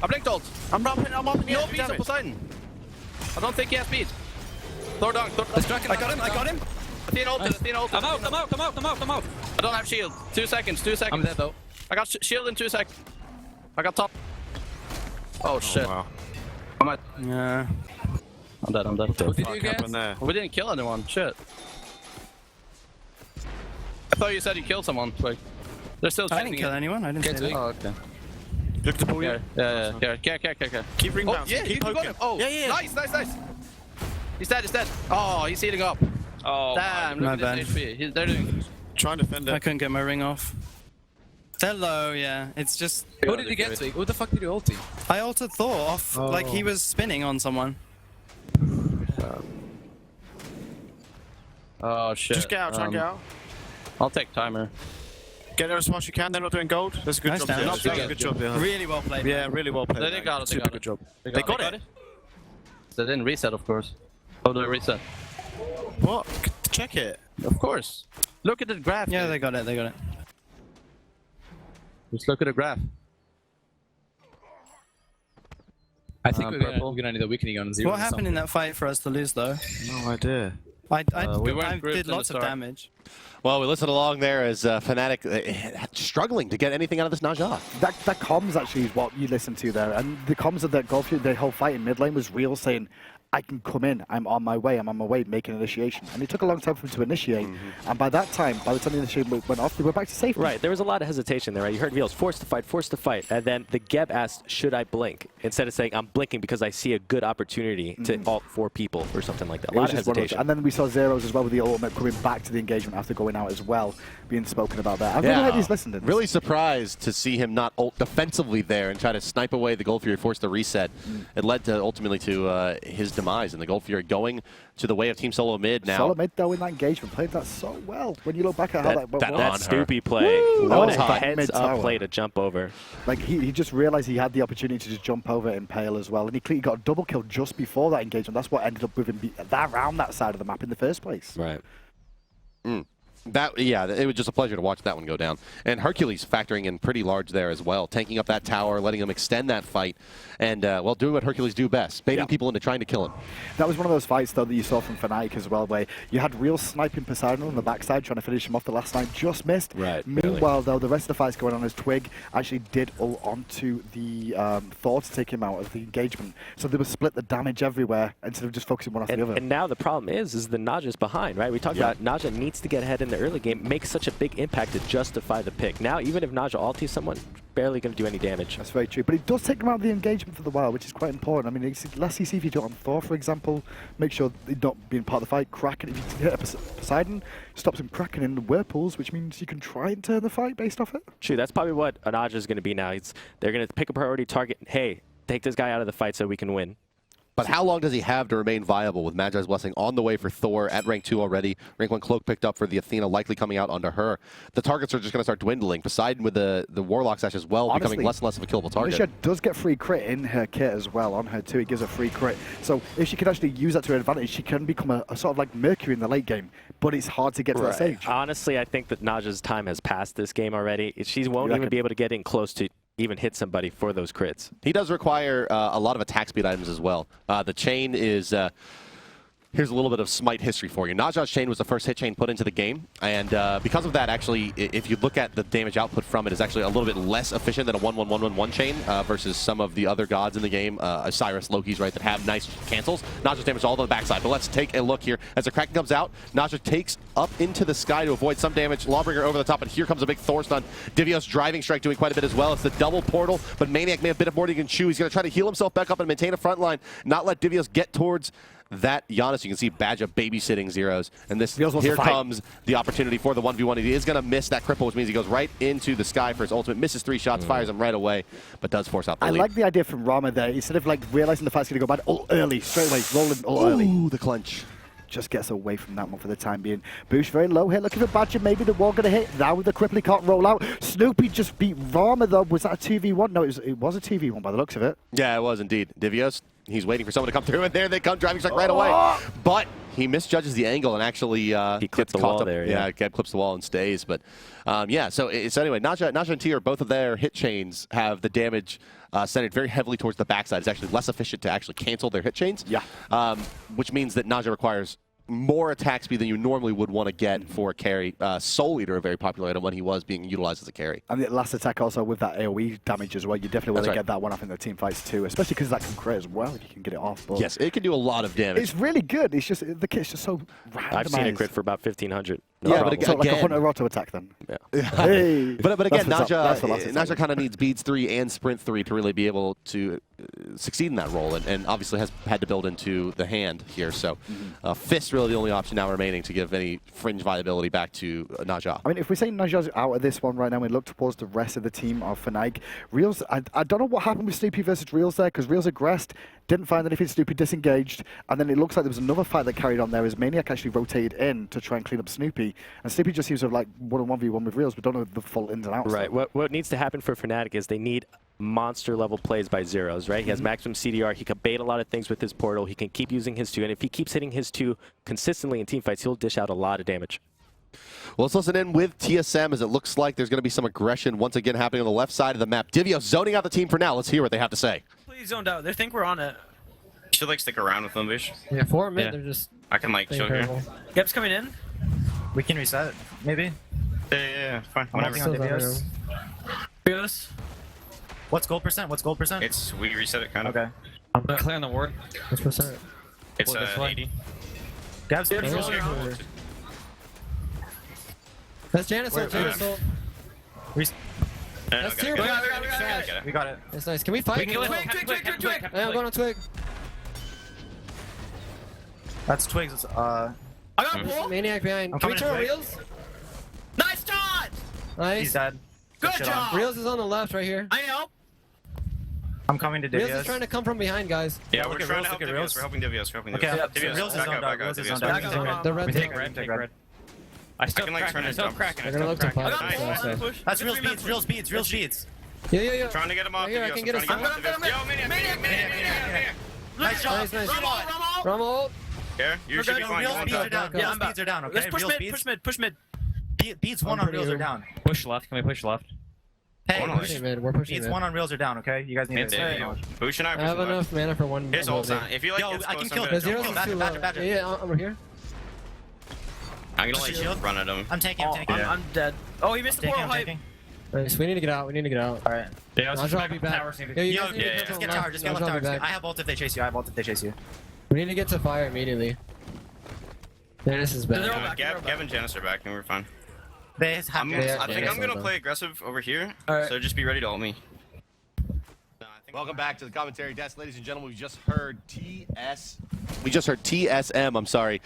D: I blinked ult.
F: I'm up in
D: No
F: the
D: beats on Poseidon. I don't think he has speed. Thor down.
E: I got him.
D: Athena ulted.
E: I'm out.
D: I don't have shield. 2 seconds. I'm dead though. I got shield in 2 seconds. I got top. Oh shit.
F: Wow.
D: I'm at.
E: Yeah.
D: I'm dead.
F: What the fuck happened there?
D: We didn't kill anyone. Shit. I thought you said you killed someone. Like, they're still
E: I
D: chasing
E: didn't kill
D: you.
E: anyone. I didn't say that.
D: Oh, okay.
F: Look to pull you.
D: Yeah.
F: Keep ring
D: Oh,
F: bounce.
D: yeah,
F: Keep
D: you got
F: poking.
D: him. Oh,
F: Yeah.
D: Nice. He's dead. Oh, he's healing up.
E: Oh,
D: Damn,
E: my
D: look at his
E: bad.
D: HP. They're doing.
F: Try and defend
E: I
F: it.
E: couldn't get my ring off. They're low, yeah. It's just...
D: Who did you get to?
G: Who the fuck did you ulti?
E: I altered Thor off, like he was spinning on someone.
D: Oh shit.
F: Just get out, try and get out.
D: I'll take timer.
F: Get there as fast as you can. They're not doing gold. That's a good
E: Nice
F: job.
E: damage.
F: That's a good job. Yeah.
E: Really well played.
F: Yeah, really well played.
D: They got it.
F: Super good job. They got it.
D: They didn't reset, of course. How do they reset?
F: What? Check it.
D: Of course. Look at the graph.
E: Yeah,
D: dude.
E: they got it.
D: Just look at the graph.
G: I think we're
D: purple.
G: gonna need a weakening on 0.
E: What happened in that fight for us to lose, though?
F: No idea.
E: I
D: we weren't grouped
E: did
D: in the
E: lots of
D: start.
E: damage.
A: Well, we listen along there as Fnatic struggling to get anything out of this Najah.
B: That comms actually is what you listen to there, and the comms of that Golf, the whole fight in mid lane was real, saying, I can come in, I'm on my way, make an initiation. And it took a long time for him to initiate, and by the time the initiation went off, they were back to safety.
C: Right, there was a lot of hesitation there, right? You heard Veals, forced to fight, and then the Geb asked, should I blink? Instead of saying, I'm blinking because I see a good opportunity to ult 4 people or something like that. A lot of hesitation.
B: And then we saw Zeros as well with the ultimate coming back to the engagement after going out as well, being spoken about that. I'm really glad he's listened.
A: Really surprised to see him not ult defensively there and try to snipe away the Gold Fury, forced to reset. It led to ultimately to his demise, and the Gold Fury going to the way of Team SoloMid now.
B: SoloMid, though, in that engagement, played that so well. When you look back at how that went.
A: that
C: That
A: Anhur.
C: Stoopy play.
B: Woo!
C: What
B: Oh,
C: a heads
B: mid-tower.
C: up play to jump over.
B: Like, he just realized he had the opportunity to just jump over Impale as well, and he got a double kill just before that engagement. That's what ended up with him around that side of the map in the first place.
C: Right.
A: It was just a pleasure to watch that one go down. And Hercules factoring in pretty large there as well, tanking up that tower, letting them extend that fight, and, well, doing what Hercules do best, baiting people into trying to kill him.
B: That was one of those fights, though, that you saw from Fnatic as well, where you had real sniping Poseidon on the backside, trying to finish him off the last night, just missed.
C: Right,
B: Meanwhile, though, the rest of the fights going on as Twig actually did ult onto the Thor to take him out of the engagement. So they would split the damage everywhere instead of just focusing one off the other.
C: And now the problem is the Naja's behind, right? We talked about Naja needs to get ahead in the early game, make such a big impact to justify the pick. Now, even if Naja ultis someone, barely going to do any damage.
B: That's very true. But it does take him out of the engagement for the while, which is quite important. I mean, let's see if you do it on Thor, for example. Make sure they're not being part of the fight. Kraken, if you hit a Poseidon, stops him cracking in the whirlpools, which means you can try and turn the fight based off it.
C: True, that's probably what Naja is going to be now. They're going to pick a priority target. Hey, take this guy out of the fight so we can win.
A: But how long does he have to remain viable with Magi's Blessing on the way for Thor at rank 2 already? Rank 1 Cloak picked up for the Athena, likely coming out under her. The targets are just going to start dwindling. Poseidon with the Warlock Sash as well,
B: Honestly,
A: becoming less and less of a killable target.
B: Alicia does get free crit in her kit as well. On her too, it gives her free crit. So if she can actually use that to her advantage, she can become a sort of like Mercury in the late game. But it's hard to get to that stage.
C: Honestly, I think that Naja's time has passed this game already. She won't even be able to get in close to even hit somebody for those crits.
A: He does require a lot of attack speed items as well. The chain is Here's a little bit of Smite history for you. Naja's chain was the first hit chain put into the game, and because of that, actually, if you look at the damage output from it, is actually a little bit less efficient than a 1-1-1-1-1 chain versus some of the other gods in the game, Osiris, Loki's, right, that have nice cancels. Naja's damage all on the backside, but let's take a look here. As the Kraken comes out, Naja takes up into the sky to avoid some damage. Lawbringer over the top, and here comes a big Thor stun. Divios driving strike doing quite a bit as well. It's the double portal, but Maniac may have a bit of more than he can chew. He's going to try to heal himself back up and maintain a front line, not let Divios get towards that Janus. You can see Badja babysitting Zeros, and this here comes the opportunity for the 1v1. He is going to miss that cripple, which means he goes right into the sky for his ultimate, misses 3 shots, fires him right away, but does force out the lead.
B: I like the idea from Rama there. Instead of like realizing the fight's going to go bad, ult early, straight away, rolling ult early.
A: Ooh, the clench.
B: Just gets away from that one for the time being. Boosh very low here, looking for Badger. Maybe the wall going to hit. Now with the cripple, he can't roll out. Snoopy just beat Rama though. Was that a 2v1? No, it was a 2v1 by the looks of it.
A: Yeah, it was indeed. Divios, he's waiting for someone to come through, and there they come, driving strike right away. But he misjudges the angle and actually
C: he clips the wall
A: up
C: there.
A: Yeah, clips the wall and stays. But yeah, so anyway, Naja and T are both of their hit chains have the damage centered very heavily towards the backside. It's actually less efficient to actually cancel their hit chains.
B: Yeah.
A: Which means that Naja requires more attack speed than you normally would want to get for a carry. Soul Eater, a very popular item when he was being utilized as a carry.
B: And the last attack also with that AoE damage as well. You definitely want to get that one off in the team fights too, especially because that can crit as well if you can get it off. But
A: yes, it can do a lot of damage.
B: it's really good. It's just the kit's just so randomized.
C: I've seen it crit for about 1,500.
A: Yeah, but
B: So like a
A: again,
B: Hunter Auto attack then.
C: Yeah.
B: Hey.
A: but again,
B: Naja
A: Naja kind of needs Beads 3 and Sprint 3 to really be able to succeed in that role, and obviously has had to build into the hand here. So Fist really the only option now remaining to give any fringe viability back to Naja.
B: I mean, if we say Naja's out of this one right now, we look towards the rest of the team of Fnatic. Reels, I don't know what happened with Snoopy versus Reels there, because Reels aggressed, didn't find anything. Snoopy disengaged, and then it looks like there was another fight that carried on there as Maniac actually rotated in to try and clean up Snoopy, and Snoopy just seems to have like 1-1v1 with Reels, but don't know the full ins and outs.
C: Right. What needs to happen for Fnatic is they need monster level plays by Zeros, right? He has maximum CDR. He can bait a lot of things with his portal. He can keep using his 2, and if he keeps hitting his 2 consistently in teamfights, he'll dish out a lot of damage.
A: Well, let's listen in with TSM as it looks like there's going to be some aggression once again happening on the left side of the map. Divios zoning out the team for now. Let's hear what they have to say.
H: Please zoned out. They think we're on it.
D: Should like stick around with them, Bish.
I: Yeah, 4 mid, they're just...
D: I can like chill here.
H: Gep's coming in.
E: We can reset, maybe.
D: Yeah, fine.
E: I'm
D: Whatever.
E: holding on Divios.
H: Divios.
E: What's gold percent? What's gold percent?
D: It's we reset it kind of.
E: Okay.
I: I'm clearing the ward.
E: What's percent?
D: It's
I: Well, this way.
D: 80.
E: Gab's
H: Yeah,
E: pretty
H: Divios
E: good.
H: are out.
I: That's Janus ult, Janus ult. That's tier, bro.
E: We got it.
I: That's nice. Can we fight?
H: Twig.
I: Hey, I'm going on Twig.
E: That's Twigs. It's,
H: I got pull.
I: Maniac behind.
E: I'm
I: Can we
E: coming
I: turn
E: in
I: Reels?
H: Nice shot.
E: he's
I: Nice.
E: dead.
H: Good
E: shit
H: job.
I: Reels is on the left right here.
H: I help.
E: I'm coming to
I: Reels
E: Divios.
I: is trying to come from behind, guys.
D: Yeah,
E: Look
D: we're
E: at
D: trying
E: Reels,
D: to help
E: look at
D: Divios.
E: Reels.
D: We're helping Divios. We're helping
E: Okay,
D: Divios.
E: Reels is
D: back
E: zoned
D: up,
E: out.
D: back
E: Reels
D: up.
E: is
D: Divios,
E: zoned
D: back
E: out.
D: up.
I: The red
E: We
I: thing.
E: take red, take red.
D: I can like turn and jump.
I: They're gonna look to
H: I
I: pop.
H: got pull.
D: Nice.
H: I'm push.
E: That's Reels beads, Reels beads, Reels beads.
I: Yeah.
D: Trying to get him off
I: Right here, I
D: Divios.
I: can get
D: I'm
I: us
D: trying to
H: I'm
D: get
H: gonna
D: off Divios. Yo, Maniac.
H: Nice shot.
I: Nice, nice.
H: Rama.
I: Rama ult.
D: Here, you should be fine. You
E: Reels
D: won't
E: beads
D: die.
E: are down.
I: Yeah,
E: Reels
H: I'm back.
E: beads are down, okay?
H: Let's push
E: Reels
H: mid.
E: beads.
H: Push mid.
E: Beads one on Reels are down.
G: Push left. Can we push left?
E: Hey,
D: We're
I: We're pushing mid. We're pushing
E: beads
I: mid.
E: one on Reels are down, okay? You guys need
D: It's
E: to...
D: it. Boosh and I
I: I have
D: pushing
I: enough
D: left.
I: mana for one.
D: Here's ult sign. If you like
E: Yo,
D: get
E: I can
D: close,
E: kill
D: I'm
I: The
D: gonna
I: zeros
D: jump
I: is
D: on.
I: too
E: Badger,
I: low.
E: Badger.
I: Yeah, I'm here.
D: I'm gonna like
E: Shield.
D: run at him.
E: I'm tanking, I'm tanking.
H: I'm dead. Oh, he missed the portal
E: I'm
H: hype.
E: tanking.
I: Nice. We need to get out.
E: Alright.
I: I'll be back. Yeah, you
E: Yo,
I: guys need to
D: yeah,
I: get
E: just
I: to
E: get tower, just get
I: I'll
E: left
I: be
E: tower.
I: back.
E: I have ult if they chase you, I have ult if they chase you.
I: We need to get to fire immediately. Janus is
H: They're all
I: bad.
H: back.
D: Gab and Janus are back and we're fine.
E: They have
D: I
I: Yeah,
D: think
I: yeah,
D: I'm gonna
I: yeah.
D: play aggressive over here.
H: Alright.
D: So just be ready to ult me.
A: Welcome back to the commentary desk, ladies and gentlemen. We just heard TSM, I'm sorry,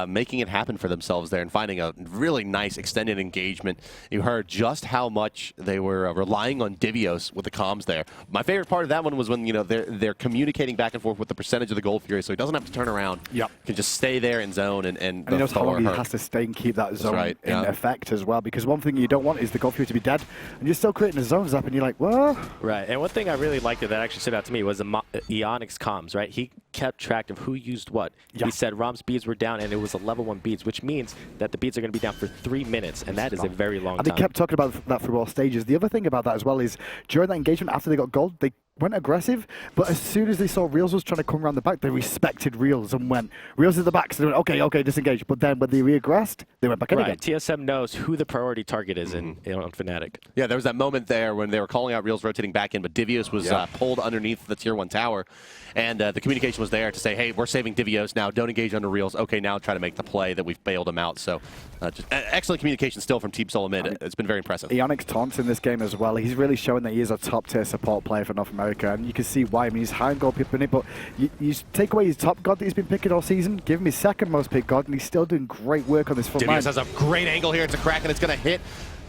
A: making it happen for themselves there and finding a really nice extended engagement. You heard just how much they were relying on Divios with the comms there. My favorite part of that one was when they're communicating back and forth with the percentage of the Gold Fury, so he doesn't have to turn around.
B: Yep.
A: Can just stay there in zone and
B: And he knows how long he has to stay and keep that zone
A: right,
B: in
A: yeah.
B: effect as well. Because one thing you don't want is the Gold Fury to be dead, and you're still creating the zones up, and you're like, well,
C: Right, and one thing I really liked that actually stood out to me was the Eonix comms, right? He kept track of who used what.
B: Yeah.
C: He said Rom's beads were down, and it was a level 1 beads, which means that the beads are going to be down for 3 minutes, and that is a very long
B: and
C: time.
B: they kept talking about that through all stages. The other thing about that as well is during that engagement, after they got gold, they went aggressive, but as soon as they saw real.z was trying to come around the back, they respected real.z and went, real.z at the back, so they went, okay, disengage. But then when they re-aggressed, they went back in again.
C: TSM knows who the priority target is on Fnatic.
A: Yeah, there was that moment there when they were calling out real.z rotating back in, but Divios was pulled underneath the tier 1 tower. And the communication was there to say, hey, we're saving Divios now. Don't engage under real.z. Okay, now try to make the play that we've bailed him out. So just excellent communication still from Team SoloMid. It's been very impressive.
B: Ionic's taunts in this game as well. He's really showing that he is a top-tier support player for North America, and you can see why. I mean, he's high in gold pipping it, but you take away his top god that he's been picking all season, give him his second most picked god, and he's still doing great work on this front line.
A: Divios has a great angle here. It's a crack, and it's going to hit.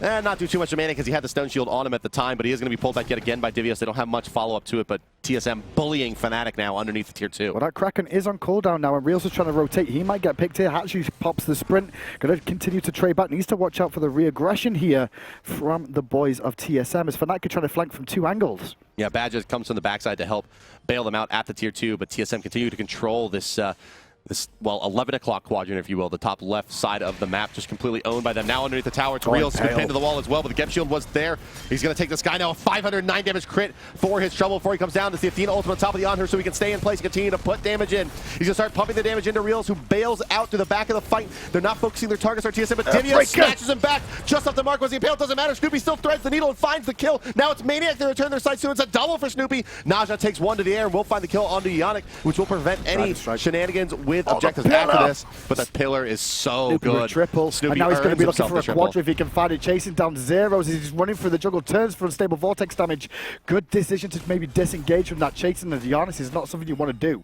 A: Not do too much damage because he had the stone shield on him at the time, but he is going to be pulled back yet again by Divios. They don't have much follow-up to it, but TSM bullying Fnatic now underneath the tier 2.
B: Well, that Kraken is on cooldown now, and real.z is trying to rotate. He might get picked here. Hatchery pops the sprint. Going to continue to trade back. Needs to watch out for the re-aggression here from the boys of TSM, as Fnatic are trying to flank from 2 angles.
A: Yeah, Badger comes from the backside to help bail them out at the tier 2, but TSM continue to control this 11 o'clock quadrant, if you will, the top left side of the map, just completely owned by them. Now underneath the tower, it's real.z pinned to the wall as well, but the Gep shield was there. He's going to take this guy now, a 509 damage crit for his trouble before he comes down. It's the Athena ultimate on top of the Anhur, so he can stay in place and continue to put damage in. He's going to start pumping the damage into real.z, who bails out to the back of the fight. They're not focusing their targets on TSM, but Divios snatches him back just off the mark. Was he impaled? Doesn't matter. Snoopy still threads the needle and finds the kill. Now it's Maniac. They return their sights to it. It's a double for Snoopy. Naja takes 1 to the air and will find the kill onto Ionic, which will prevent any shenanigans with objectives after this. But that pillar is so
B: Snoopy
A: good.
B: with triple,
A: Snoopy
B: and now he's going to be looking for a
A: triple.
B: quadra if he can find it, chasing down zeros. He's running through the jungle, turns for unstable vortex damage. Good decision to maybe disengage from that chasing, as Janus is not something you want to do.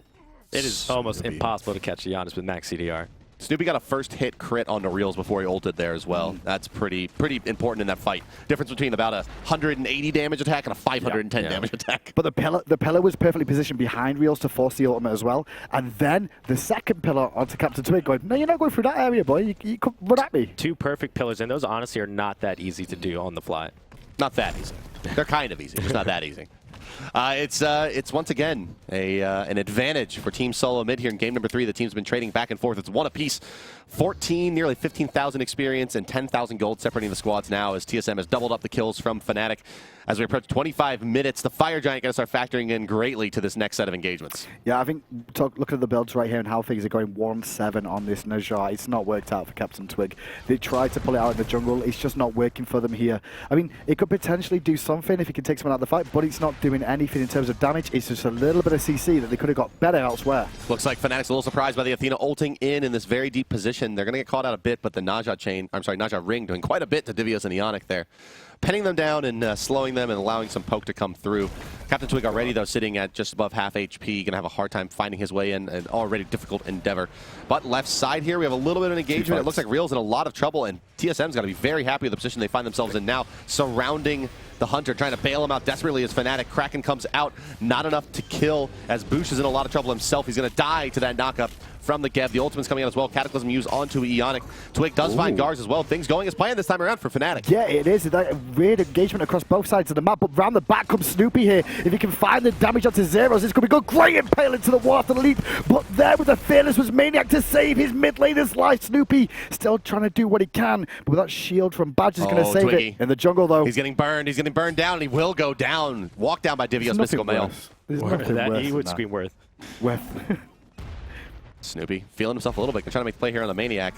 C: It is almost impossible to catch Janus with max CDR.
A: Snoopy got a first hit crit onto real.z before he ulted there as well. That's pretty important in that fight. Difference between about a 180 damage attack and a 510 damage attack.
B: But the pillar was perfectly positioned behind real.z to force the ultimate as well. And then the second pillar onto Captain Twig going, no, you're not going through that area, boy. You come run at me.
C: 2 perfect pillars, and those honestly are not that easy to do on the fly.
A: Not that easy. They're kind of easy, just not that easy. It's once again an advantage for Team SoloMid here in game number 3. The team's been trading back and forth. It's 1 apiece. 14, nearly 15,000 experience and 10,000 gold separating the squads now, as TSM has doubled up the kills from Fnatic. As we approach 25 minutes, the Fire Giant going to start factoring in greatly to this next set of engagements.
B: Yeah, I think look at the builds right here and how things are going 1-7 on this Naja. It's not worked out for Captain Twig. They tried to pull it out in the jungle. It's just not working for them here. I mean, it could potentially do something if he can take someone out of the fight, but it's not doing anything in terms of damage. It's just a little bit of CC that they could have got better elsewhere.
A: Looks like Fnatic's a little surprised by the Athena ulting in this very deep position. They're going to get caught out a bit, but the Naja ring doing quite a bit to Divios and Ionic there. Penning them down and slowing them and allowing some poke to come through. Captain Twig already, though, sitting at just above half HP. Going to have a hard time finding his way in, an already difficult endeavor. But left side here, we have a little bit of engagement. It looks like real.z in a lot of trouble, and TSM's got to be very happy with the position they find themselves in now, surrounding the Hunter, trying to bail him out desperately as Fnatic. Kraken comes out, not enough to kill, as Boosh is in a lot of trouble himself. He's going to die to that knockup from the Geb. The ultimate's coming out as well. Cataclysm used onto Ionic. Twig does find guards as well. Things going as planned this time around for Fnatic.
B: Yeah, it is. That weird engagement across both sides of the map, but round the back comes Snoopy here. If he can find the damage onto zeros, it's going to be good. Great impale into the wall after the leap, but there with the Fearless was Maniac to save his mid laner's life. Snoopy still trying to do what he can, but with that shield from Badger's going to save
A: Twiggy.
B: it. In the jungle, though.
A: He's getting burned. He's getting burned down, and he will go down. Walk down by Divios Mystical Mail.
B: There's nothing worse
C: He would
B: than
C: scream worth.
A: Snoopy feeling himself a little bit. They're trying to make the play here on the Maniac.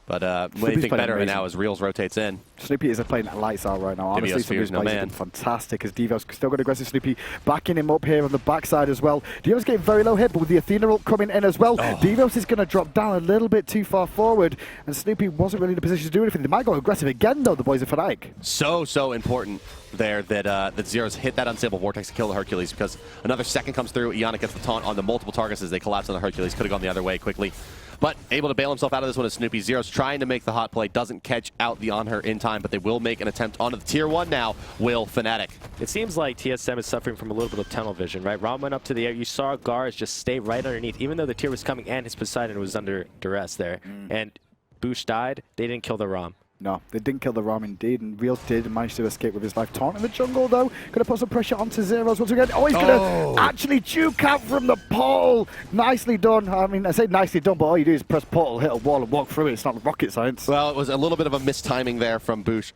A: But what do you think better right now as real.z rotates in?
B: Snoopy is playing lights out right now. Honestly,
A: fears no man.
B: Fantastic as Divo's still got aggressive Snoopy, backing him up here on the backside as well. Divo's getting very low hit, but with the Athena ult coming in as well, Divos is going to drop down a little bit too far forward, and Snoopy wasn't really in a position to do anything. They might go aggressive again, though, the boys of Fnatic.
A: So important there that zeros hit that unstable vortex to kill the Hercules, because another second comes through. Ionic gets the taunt on the multiple targets as they collapse on the Hercules. Could have gone the other way quickly. But able to bail himself out of this one is Snoopy. Zero's trying to make the hot play, doesn't catch out the Anhur in time, but they will make an attempt onto the tier 1 now, will Fnatic.
C: It seems like TSM is suffering from a little bit of tunnel vision, right? Rama went up to the air. You saw Gars just stay right underneath, even though the tier was coming and his Poseidon was under duress there. And Boosh died. They didn't kill the Ram.
B: No, they didn't kill the Rama indeed, and Reels did manage to escape with his life. Taunt in the jungle, though. Going to put some pressure onto Zeros once again. Oh, he's going to actually juke out from the portal. Nicely done. I mean, I say nicely done, but all you do is press portal, hit a wall, and walk through it. It's not rocket science.
A: Well, it was a little bit of a mistiming there from Boosh.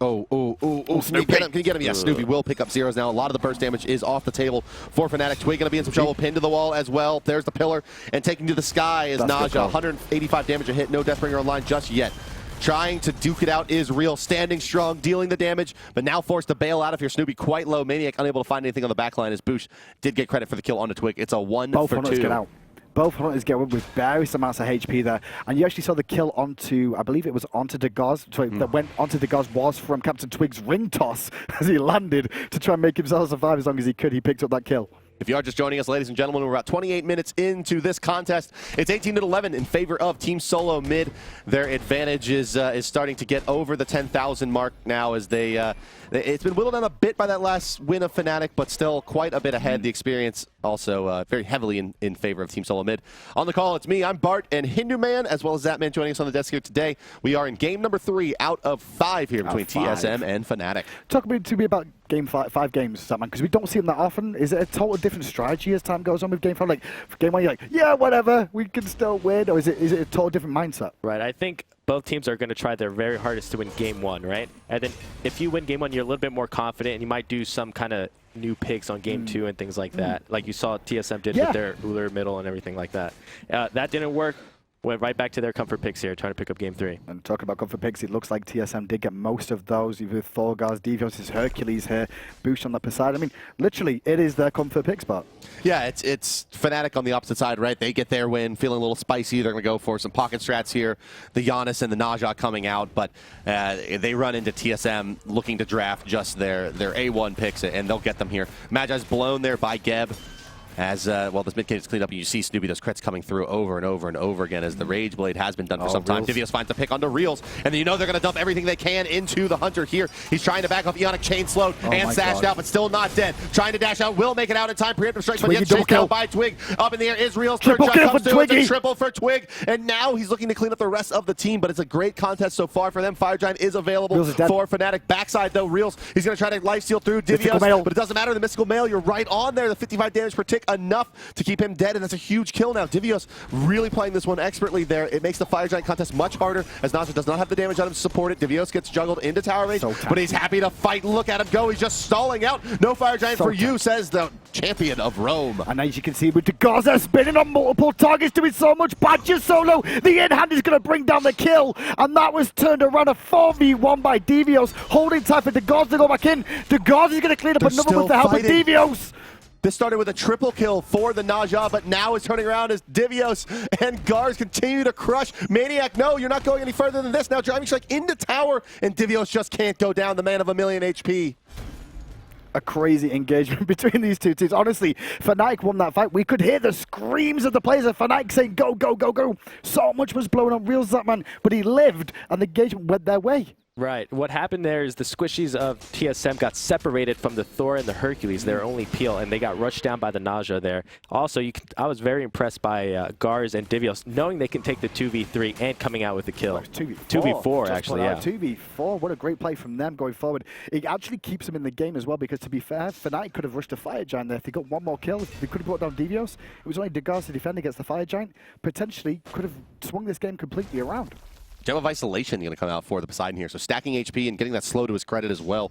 A: Snoopy. Can you get him? Yeah, Snoopy will pick up Zeros now. A lot of the burst damage is off the table for Fnatic. Twig going to be in some trouble. Pinned to the wall as well. There's the pillar. And taking to the sky is Naja. 185 damage a hit. No Deathbringer online just yet. Trying to duke it out is Real, standing strong, dealing the damage, but now forced to bail out of here. Snoopy quite low. Maniac unable to find anything on the backline as Boosh did get credit for the kill on the Twig. It's a 1
B: Both
A: for 2.
B: Hunters get out. Both Hunters get with various amounts of HP there. And you actually saw the kill onto, I believe it was onto Dagaz. Sorry, that went onto Dagaz was from Captain Twig's ring toss as he landed to try and make himself survive as long as he could. He picked up that kill.
A: If you are just joining us, ladies and gentlemen, we're about 28 minutes into this contest. It's 18-11 in favor of Team SoloMid. Their advantage is starting to get over the 10,000 mark now as they it's been whittled down a bit by that last win of Fnatic, but still quite a bit ahead. The experience also very heavily in favor of Team SoloMid. On the call, it's me. I'm Bart and Hindu Man, as well as Zatman joining us on the desk here today. We are in game number 3 out of 5 here between TSM and Fnatic.
B: Talk to me about game 5 games, Zatman, because we don't see them that often. Is it a total different strategy as time goes on with game 5? Like, for game 1, you're like, yeah, whatever, we can still win, or is it a total different mindset?
C: Right, I think both teams are going to try their very hardest to win game 1, right? And then if you win game 1, you're a little bit more confident, and you might do some kind of new picks on game 2 and things like that, like you saw TSM did with their Uller middle and everything like that. That didn't work. Went right back to their comfort picks here, trying to pick up game 3.
B: And talking about comfort picks, it looks like TSM did get most of those with Thor, Devios, Hercules here, Boost on the Poseidon. I mean, literally, it is their comfort pick spot.
A: Yeah, it's Fnatic on the opposite side, right? They get their win, feeling a little spicy. They're going to go for some pocket strats here. The Janus and the Naja coming out, but they run into TSM looking to draft just their A1 picks, and they'll get them here. Magi's blown there by Geb. As, well, this mid game is cleaned up, and you see Snoopy, those crits coming through over and over and over again as the Rage Blade has been done for some time. Divios finds the pick onto Reels, and then you know they're going to dump everything they can into the Hunter here. He's trying to back off Ionic Chain slowed and sashed out, but still not dead. Trying to dash out, will make it out in time. Preemptive strike, but gets chased down by Twig. Up in the air is Reels. Third shot comes through. It's a triple for Twig, and now he's looking to clean up the rest of the team, but it's a great contest so far for them. Fire Giant is available for Fnatic. Backside, though, Reels, he's going to try to lifesteal through Divios, but it doesn't matter. The Mystical Mail, you're right on there. The 55 damage per tick, enough to keep him dead, and that's a huge kill now. Divios really playing this one expertly there. It makes the Fire Giant contest much harder as Naja does not have the damage on him to support it. Divios gets juggled into tower range, but he's happy to fight. Look at him go. He's just stalling out. No Fire Giant for you, says the champion of Rome.
B: And as you can see with Dagaza spinning on multiple targets, doing so much badger solo. The in-hand is going to bring down the kill, and that was turned around a 4v1 by Divios, holding tight for Dagaza to go back in. Dagaza is going to clean up another with the help of Divios.
A: This started with a triple kill for the Naja, but now it's turning around as Divios and Gars continue to crush. Maniac, no, you're not going any further than this. Now driving strike into tower, and Divios just can't go down, the man of 1,000,000 HP.
B: A crazy engagement between these two teams. Honestly, Fnatic won that fight. We could hear the screams of the players of Fnatic saying, go, go, go, go. So much was blown on Reels, that man, but he lived, and the engagement went their way.
C: Right. What happened there is the squishies of TSM got separated from the Thor and the Hercules, their only peel, and they got rushed down by the Naja there. Also, I was very impressed by Gars and Divios, knowing they can take the 2v3 and coming out with the kill. 2v4, actually, yeah.
B: 2v4, what a great play from them going forward. It actually keeps them in the game as well, because to be fair, Fnatic could have rushed a Fire Giant there. If they got one more kill, they could have brought down Divios. It was only Dagaz to defend against the Fire Giant. Potentially could have swung this game completely around.
A: Gem of Isolation going to come out for the Poseidon here, so stacking HP and getting that slow to his credit as well.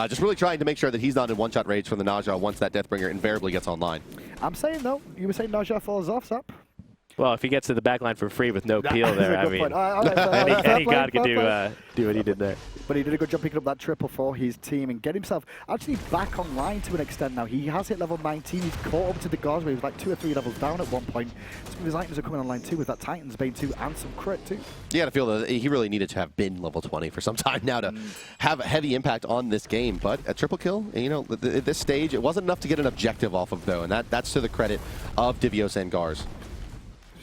A: Just really trying to make sure that he's not in one-shot rage from the Naja once that Deathbringer invariably gets online.
B: I'm saying, though, you were saying Naja falls off, Zap?
C: Well, if he gets to the backline for free with no peel there, I mean, any god can do what he did there.
B: But he did a good job picking up that triple for his team and get himself actually back online to an extent now. He has hit level 19. He's caught up to the Gars where he was like 2 or 3 levels down at one point. Some of his items are coming online too with that Titan's Bane too and some crit too. You
A: got to feel that he really needed to have been level 20 for some time now to have a heavy impact on this game. But a triple kill, you know, at this stage, it wasn't enough to get an objective off of though, and that's to the credit of Divios and Gars.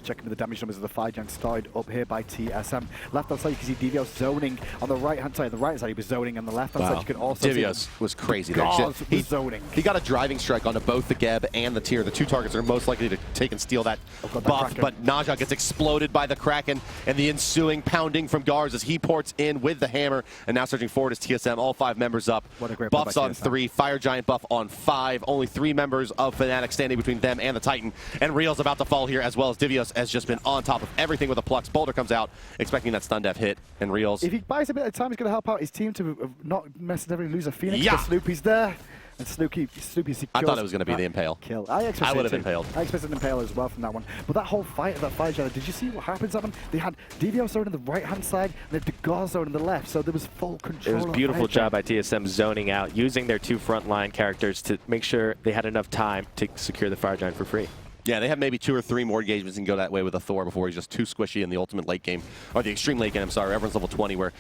B: checking the damage numbers of the Fire started up here by TSM. Left-hand side, you can see Devios zoning on the right-hand side. On the right side, he was zoning. On the left-hand side, you can also see
A: Devios was crazy there.
B: was zoning.
A: He got a driving strike onto both the Geb and the Tier. The two targets are most likely to take and steal that buff, but Naja gets exploded by the Kraken, and the ensuing pounding from Gars as he ports in with the hammer, and now searching forward is TSM. All 5 members up.
B: What a great
A: Buffs on
B: TSM.
A: 3, Fire Giant buff on 5. Only 3 members of Fnatic standing between them and the Titan. And Real's about to fall here, as well as Devios has just been on top of everything with a Plux. Boulder comes out, expecting that stun def hit, and Real's...
B: If he buys a bit of time, he's going to help out his team to not necessarily lose a Phoenix.
A: Yeah.
B: But Snoopy's there. And Snoopy secures
A: I thought it was going to be the Impale.
B: Kill.
A: I would have impaled.
B: I expected an Impale as well from that one. But that whole fight, that Fire Giant, did you see what happens at them? They had Devios zone on the right-hand side, and then Degar zone on the left, so there was full control.
C: It was a beautiful job by TSM zoning out, using their 2 frontline characters to make sure they had enough time to secure the Fire Giant for free.
A: Yeah, they have maybe 2 or 3 more engagements and go that way with a Thor before he's just too squishy in the ultimate late game, or the extreme late game, I'm sorry, everyone's level 20, where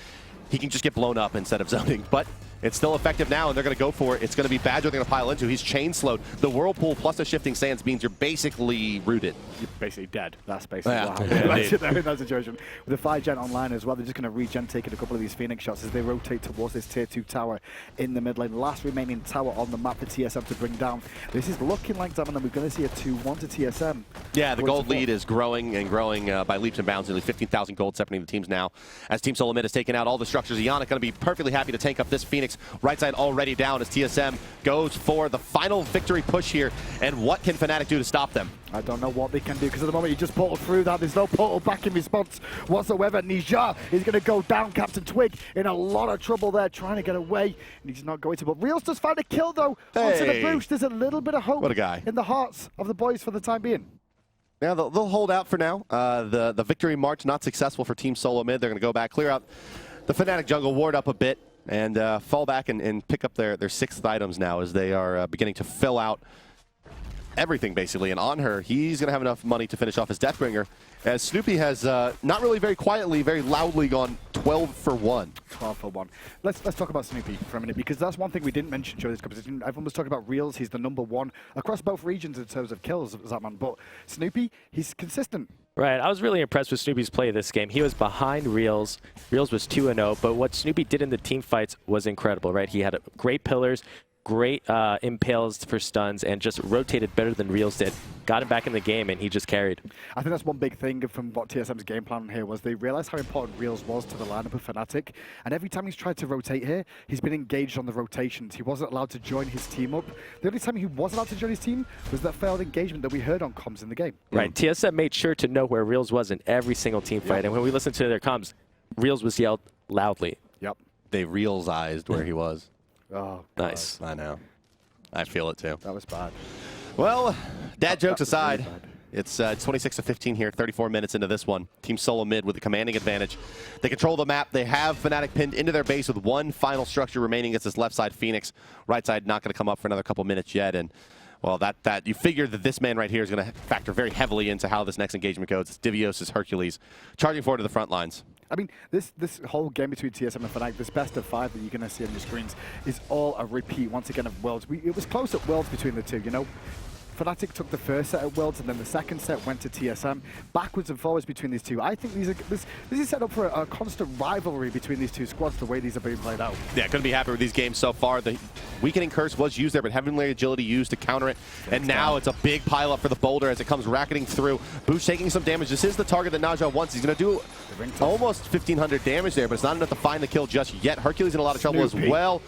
A: he can just get blown up instead of zoning. But it's still effective now, and they're going to go for it. It's going to be Badger they're going to pile into. He's chain slowed. The Whirlpool plus the Shifting Sands means you're basically rooted.
B: You're basically dead. That's basically
A: Yeah.
B: what happened in that situation. With the 5 Gen online as well, they're just going to regen taking a couple of these Phoenix shots as they rotate towards this tier 2 tower in the mid lane. Last remaining tower on the map for TSM to bring down. This is looking like Diamond, and we're going to see a 2-1 to TSM.
A: Yeah, the gold lead is growing and growing by leaps and bounds. Nearly 15,000 gold separating the teams now. As Team SoloMid has taken out all the structures, Iana going to be perfectly happy to tank up this Phoenix. Right side already down as TSM goes for the final victory push here. And what can Fnatic do to stop them?
B: I don't know what they can do, because at the moment he just portaled through that. There's no portal back in response whatsoever. Nija is going to go down. Captain Twig in a lot of trouble there, trying to get away. And he's not going to. But Reals does find a kill, though, onto the boost. There's a little bit of hope
A: What a guy.
B: in the hearts of the boys for the time being.
A: Yeah, they'll hold out for now. The victory march not successful for Team SoloMid. They're going to go back, clear out the Fnatic jungle, ward up a bit, and fall back and pick up their 6th items now as they are beginning to fill out everything, basically. And Anhur, he's going to have enough money to finish off his Deathbringer, as Snoopy has not really very quietly, very loudly gone 12 for 1.
B: 12 for 1. Let's talk about Snoopy for a minute, because that's one thing we didn't mention during this competition. Everyone was talking about Reals. He's the #1 across both regions in terms of kills, Zatman. But Snoopy, he's consistent.
C: Right, I was really impressed with Snoopy's play this game. He was behind Reals. Reals was 2-0, but what Snoopy did in the team fights was incredible, right? He had great pillars, great impales for stuns, and just rotated better than Reals did. Got him back in the game, and he just carried.
B: I think that's one big thing from what TSM's game plan here was they realized how important Reals was to the lineup of Fnatic, and every time he's tried to rotate here, he's been engaged on the rotations. He wasn't allowed to join his team up. The only time he was allowed to join his team was that failed engagement that we heard on comms in the game.
C: Right, TSM made sure to know where Reals was in every single team fight, and when we listened to their comms, Reals was yelled loudly.
B: Yep.
A: They Reals-ized where he was.
B: Oh,
C: Nice.
A: I know. I feel it too.
B: that was bad.
A: Well, dad jokes
B: was really
A: aside,
B: bad.
A: it's 26-15 here, 34 minutes into this one. Team SoloMid with a commanding advantage. They control the map. They have Fnatic pinned into their base with one final structure remaining. It's this left side Phoenix. Right side not going to come up for another couple minutes yet. And well, that you figure that this man right here is going to factor very heavily into how this next engagement goes. It's Devios' Hercules charging forward to the front lines.
B: I mean, this whole game between TSM and Fnatic, this best of 5 that you're going to see on your screens, is all a repeat, once again, of Worlds. It was close at Worlds between the two, you know? Fnatic took the first set at Worlds, and then the second set went to TSM. Backwards and forwards between these two. I think this is set up for a constant rivalry between these two squads, the way these are being played out.
A: Yeah, couldn't be happier with these games so far. The weakening curse was used there, but Heavenly Agility used to counter it. And now it's a big pile up for the Boulder as it comes racketing through. Boosh taking some damage. This is the target that Naja wants. He's going to do almost 1,500 damage there, but it's not enough to find the kill just yet. Hercules in a lot of trouble as well.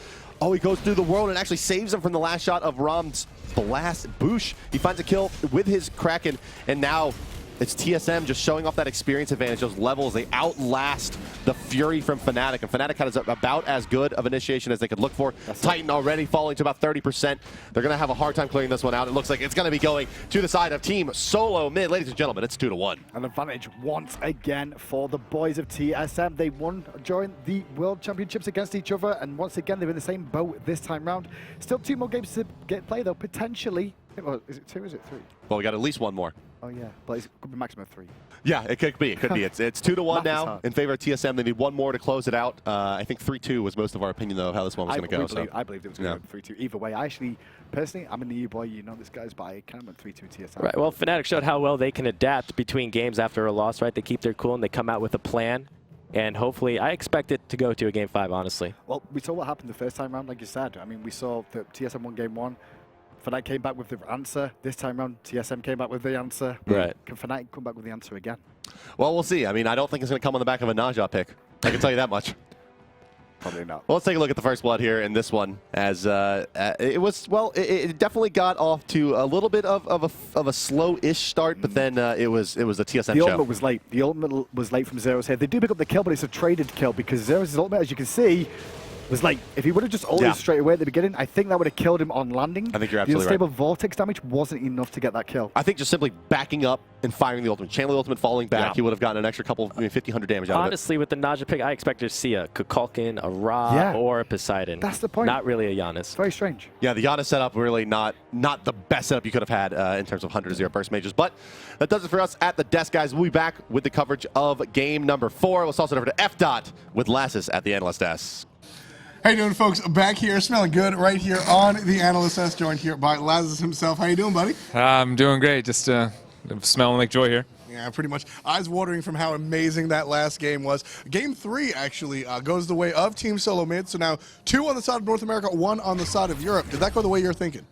A: Oh, he goes through the world and actually saves him from the last shot of Ram's blast. Boosh, he finds a kill with his Kraken, and now it's TSM just showing off that experience advantage, those levels. They outlast the Fury from Fnatic, and Fnatic had about as good of initiation as they could look for. Titan already falling to about 30%. They're going to have a hard time clearing this one out. It looks like it's going to be going to the side of Team SoloMid. Ladies and gentlemen, it's 2-1.
B: An advantage once again for the boys of TSM. They won during the World Championships against each other, and once again, they're in the same boat this time round. Still 2 more games to get play, though, potentially. Is it 2 or is it 3?
A: Well, we got at least one more.
B: Oh yeah, but it could be maximum 3.
A: Yeah, it could be. It could be. It's 2-1
B: Math is
A: now
B: hard.
A: in favor of TSM. They need one more to close it out. I think 3-2 was most of our opinion, though, of how this one was going to go.
B: I believed it was going to go 3-2. Either way, I actually, personally, I'm an EU boy. You know this guy's, but I kind of went 3-2 TSM.
C: Right. Well, Fnatic showed how well they can adapt between games after a loss. Right. They keep their cool and they come out with a plan. And hopefully, I expect it to go to a Game 5, honestly.
B: Well, we saw what happened the first time round, like you said. I mean, we saw that TSM won Game 1. Fnatic came back with the answer. This time round, TSM came back with the answer.
C: Right.
B: Can Fnatic come back with the answer again?
A: Well, we'll see. I mean, I don't think it's going to come on the back of a Naja pick. I can tell you that much.
B: Probably not.
A: Well, let's take a look at the first blood here in this one. As it was, well, it definitely got off to a little bit of a slow-ish start, but then it was a TSM
B: The
A: show.
B: ultimate was late. The ultimate was late from Zero's here. They do pick up the kill, but it's a traded kill because Zero's ultimate, as you can see, was late. If he would have just ulted straight away at the beginning, I think that would have killed him on landing.
A: I think you're absolutely
B: The
A: right.
B: unstable vortex damage wasn't enough to get that kill.
A: I think just simply backing up and firing the ultimate, channeling the ultimate, falling back, he would have gotten an extra couple, 1,500 damage out of it.
C: Honestly, with the Naja pick, I expected to see a Kukulkan, a Ra, or a Poseidon.
B: That's the point.
C: Not really a Janus.
B: Very strange.
A: Yeah, the Janus setup really not the best setup you could have had in terms of 100-0 burst mages. But that does it for us at the desk, guys. We'll be back with the coverage of game number 4. We'll toss it over to F. with Lassus at the analyst desk.
J: How you doing, folks? Back here, smelling good, right here on the analyst desk, joined here by Lazarus himself. How you doing, buddy?
K: I'm doing great. Just smelling like joy here.
J: Yeah, pretty much. Eyes watering from how amazing that last game was. Game 3 actually goes the way of Team SoloMid. So now 2 on the side of North America, 1 on the side of Europe. Did that go the way you're thinking?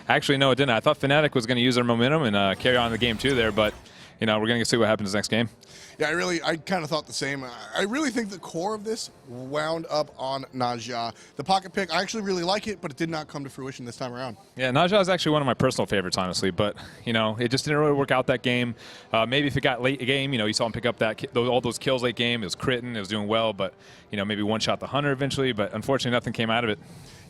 K: Actually, no, it didn't. I thought Fnatic was going to use their momentum and carry on the game 2 there, but you know, we're going to see what happens next game.
J: Yeah, I kind of thought the same. I really think the core of this wound up on Naja. The pocket pick, I actually really like it, but it did not come to fruition this time around.
K: Yeah, Naja is actually one of my personal favorites, honestly, but, you know, it just didn't really work out that game. Maybe if it got late game, you know, you saw him pick up all those kills late game. It was critting, it was doing well, but, you know, maybe one-shot the Hunter eventually, but unfortunately nothing came out of it.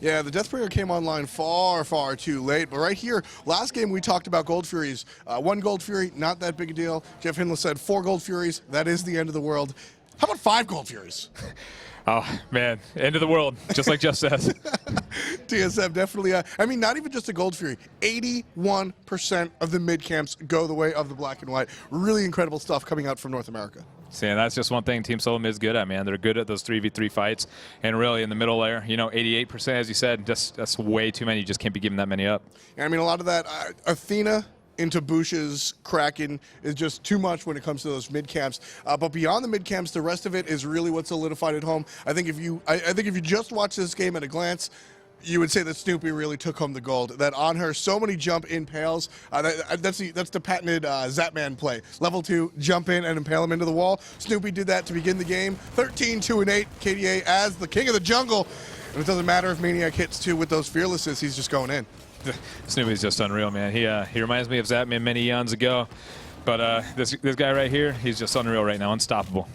J: Yeah, the Deathbringer came online far, far too late. But right here, last game we talked about Gold Furies. 1 Gold Fury, not that big a deal. Jeff Hindless said 4 Gold Furies, that is the end of the world. How about 5 Gold Furies?
K: Oh, man, end of the world, just like Jeff says.
J: TSM definitely, I mean, not even just a Gold Fury. 81% of the mid camps go the way of the black and white. Really incredible stuff coming out from North America.
K: So, yeah, that's just one thing Team SoloMid is good at, man. They're good at those 3v3 fights. And really, in the middle layer, you know, 88%, as you said, that's way too many. You just can't be giving that many up.
J: I mean, a lot of that, Athena into Bush's Kraken is just too much when it comes to those mid camps. But beyond the mid camps, the rest of it is really what's solidified at home. I think if you just watch this game at a glance, you would say that Snoopy really took home the gold. That Anhur, so many jump impales. That's the patented Zapman play. Level 2, jump in and impale him into the wall. Snoopy did that to begin the game. 13-2-8, KDA as the king of the jungle. And it doesn't matter if Maniac hits 2 with those fearlesses, he's just going in.
K: Snoopy's just unreal, man. He reminds me of Zapman many eons ago. But this guy right here, he's just unreal right now, unstoppable.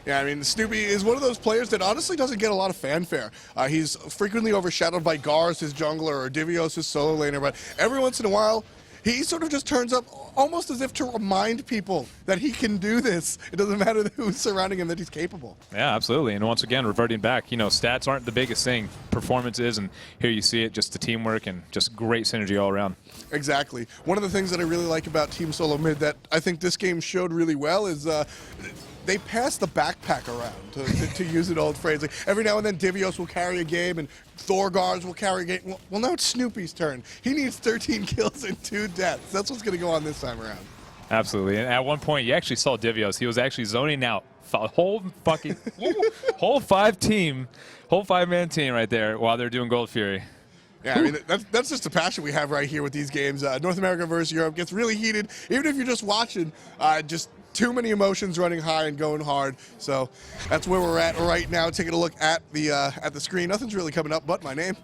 J: Yeah, I mean, Snoopy is one of those players that honestly doesn't get a lot of fanfare. He's frequently overshadowed by Gars, his jungler, or Divios, his solo laner, but every once in a while, he sort of just turns up almost as if to remind people that he can do this. It doesn't matter who's surrounding him, that he's capable.
K: Yeah, absolutely. And once again, reverting back, you know, stats aren't the biggest thing. Performance is, and here you see it, just the teamwork and just great synergy all around.
J: Exactly. One of the things that I really like about Team SoloMid that I think this game showed really well is they pass the backpack around, to use an old phrase. Like every now and then, Divios will carry a game, and Thor Gars will carry a game. Well, now it's Snoopy's turn. He needs 13 kills and 2 deaths. That's what's going to go on this time around.
K: Absolutely. And at one point, you actually saw Divios. He was actually zoning out a whole fucking whole 5-man team right there while they're doing Gold Fury.
J: Yeah, I mean, that's just the passion we have right here with these games. North America versus Europe gets really heated, even if you're just watching. Just too many emotions running high and going hard. So that's where we're at right now. Taking a look at the screen. Nothing's really coming up but my name.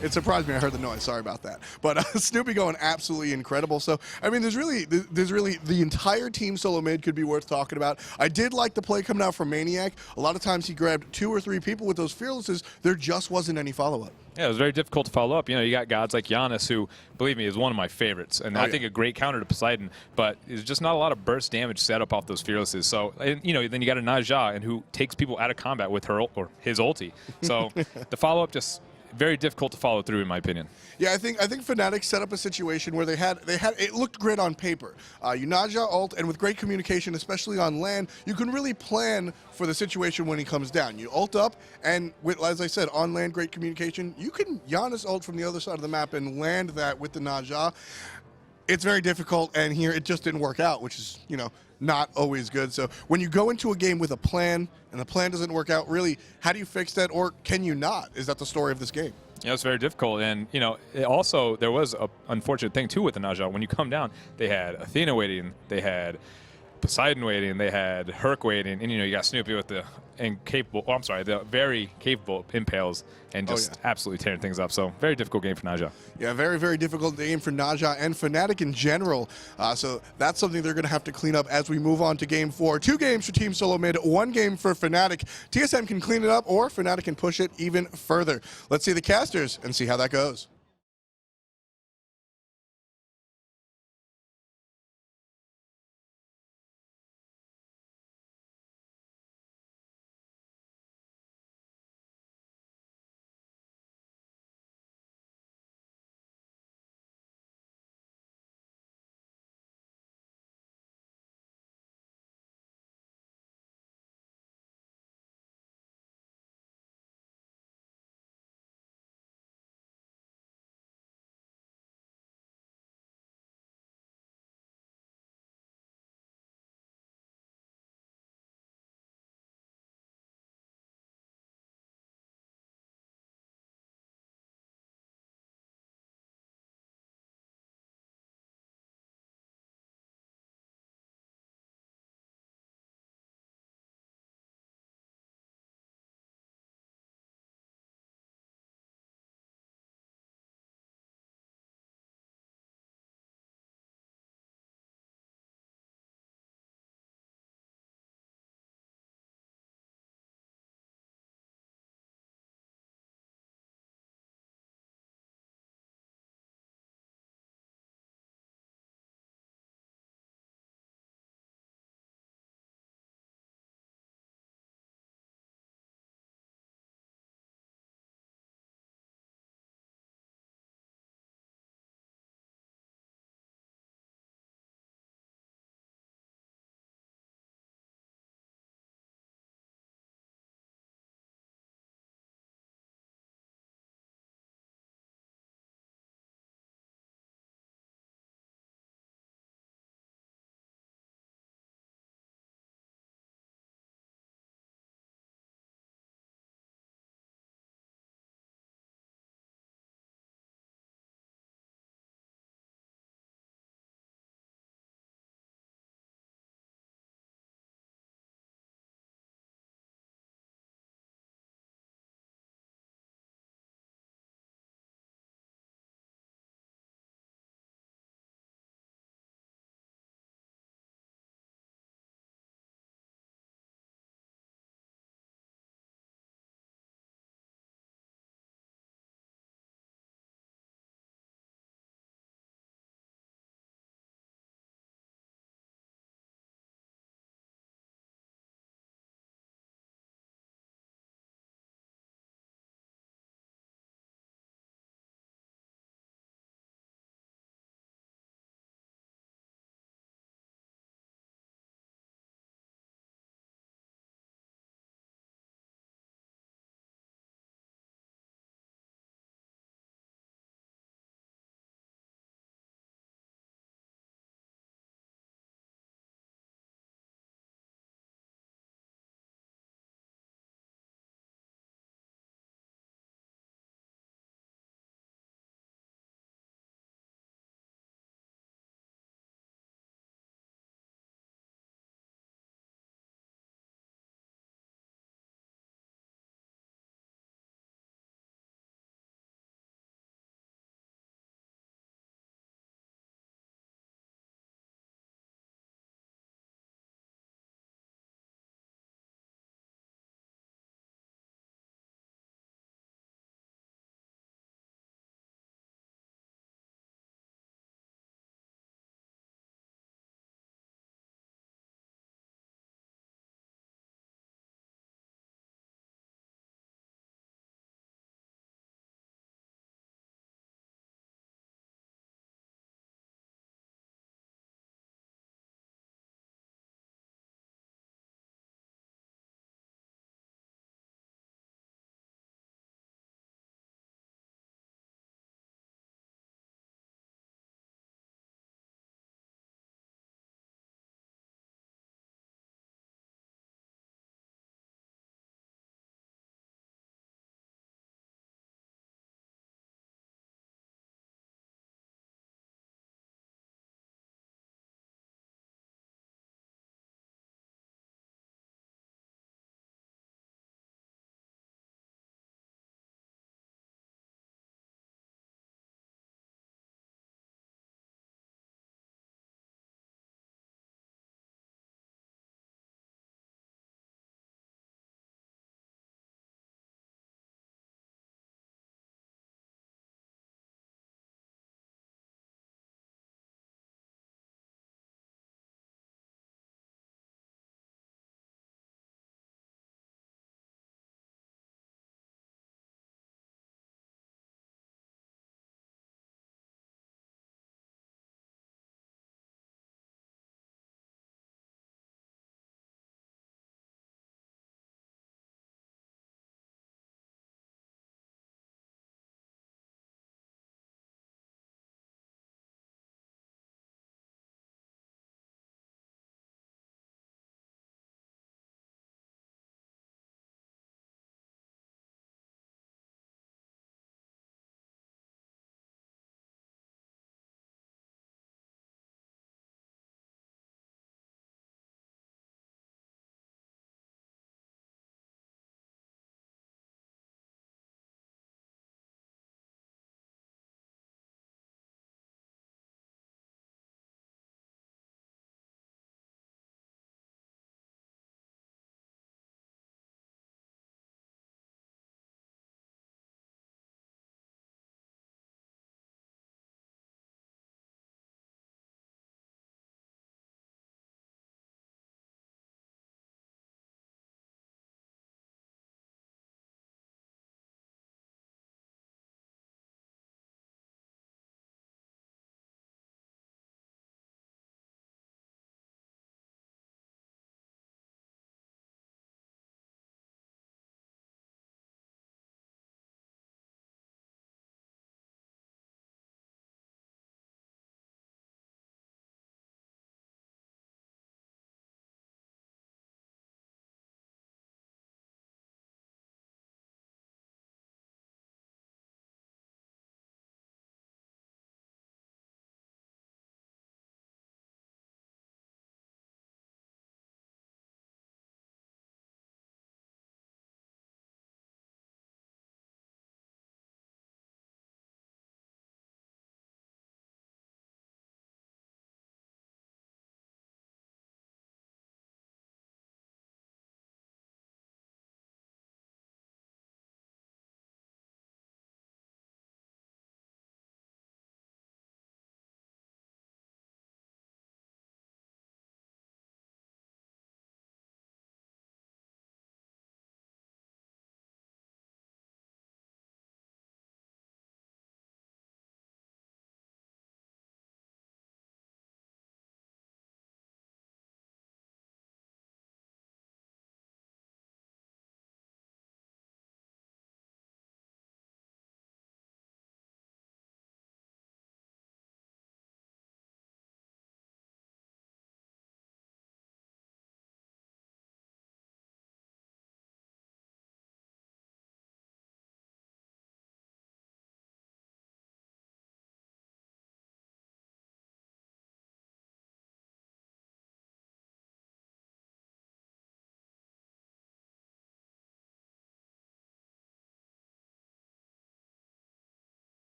J: It surprised me. I heard the noise. Sorry about that. But Snoopy going absolutely incredible. So, I mean, there's really the entire Team SoloMid could be worth talking about. I did like the play coming out from Maniac. A lot of times he grabbed 2 or 3 people with those fearlesses. There just wasn't any follow-up.
K: Yeah, it was very difficult to follow up. You know, you got gods like Janus, who, believe me, is one of my favorites. And I think a great counter to Poseidon. But there's just not a lot of burst damage set up off those fearlesses. So, you know, then you got a Naja, and who takes people out of combat with her or his ulti. So the follow-up just... very difficult to follow through, in my opinion.
J: Yeah, I think Fnatic set up a situation where they had it looked great on paper. Yunaja ult, and with great communication, especially on land, you can really plan for the situation when he comes down. You ult up, and with, as I said, on land, great communication. You can Janus ult from the other side of the map and land that with the Naja. It's very difficult, and here it just didn't work out, which is, not always good. So when you go into a game with a plan and the plan doesn't work out, really, how do you fix that, or can you not? Is that the story of this game?
K: Yeah, it's very difficult, and also there was an unfortunate thing too with the Naja. When you come down, they had Athena waiting, they had Poseidon waiting, they had Herc waiting, and you got Snoopy with the very capable impales and just absolutely tearing things up. So very difficult game for Naja.
J: Yeah, very, very difficult game for Naja and Fnatic in general. So that's something they're going to have to clean up as we move on to Game 4. 2 games for Team SoloMid, 1 game for Fnatic. TSM can clean it up, or Fnatic can push it even further. Let's see the casters and see how that goes.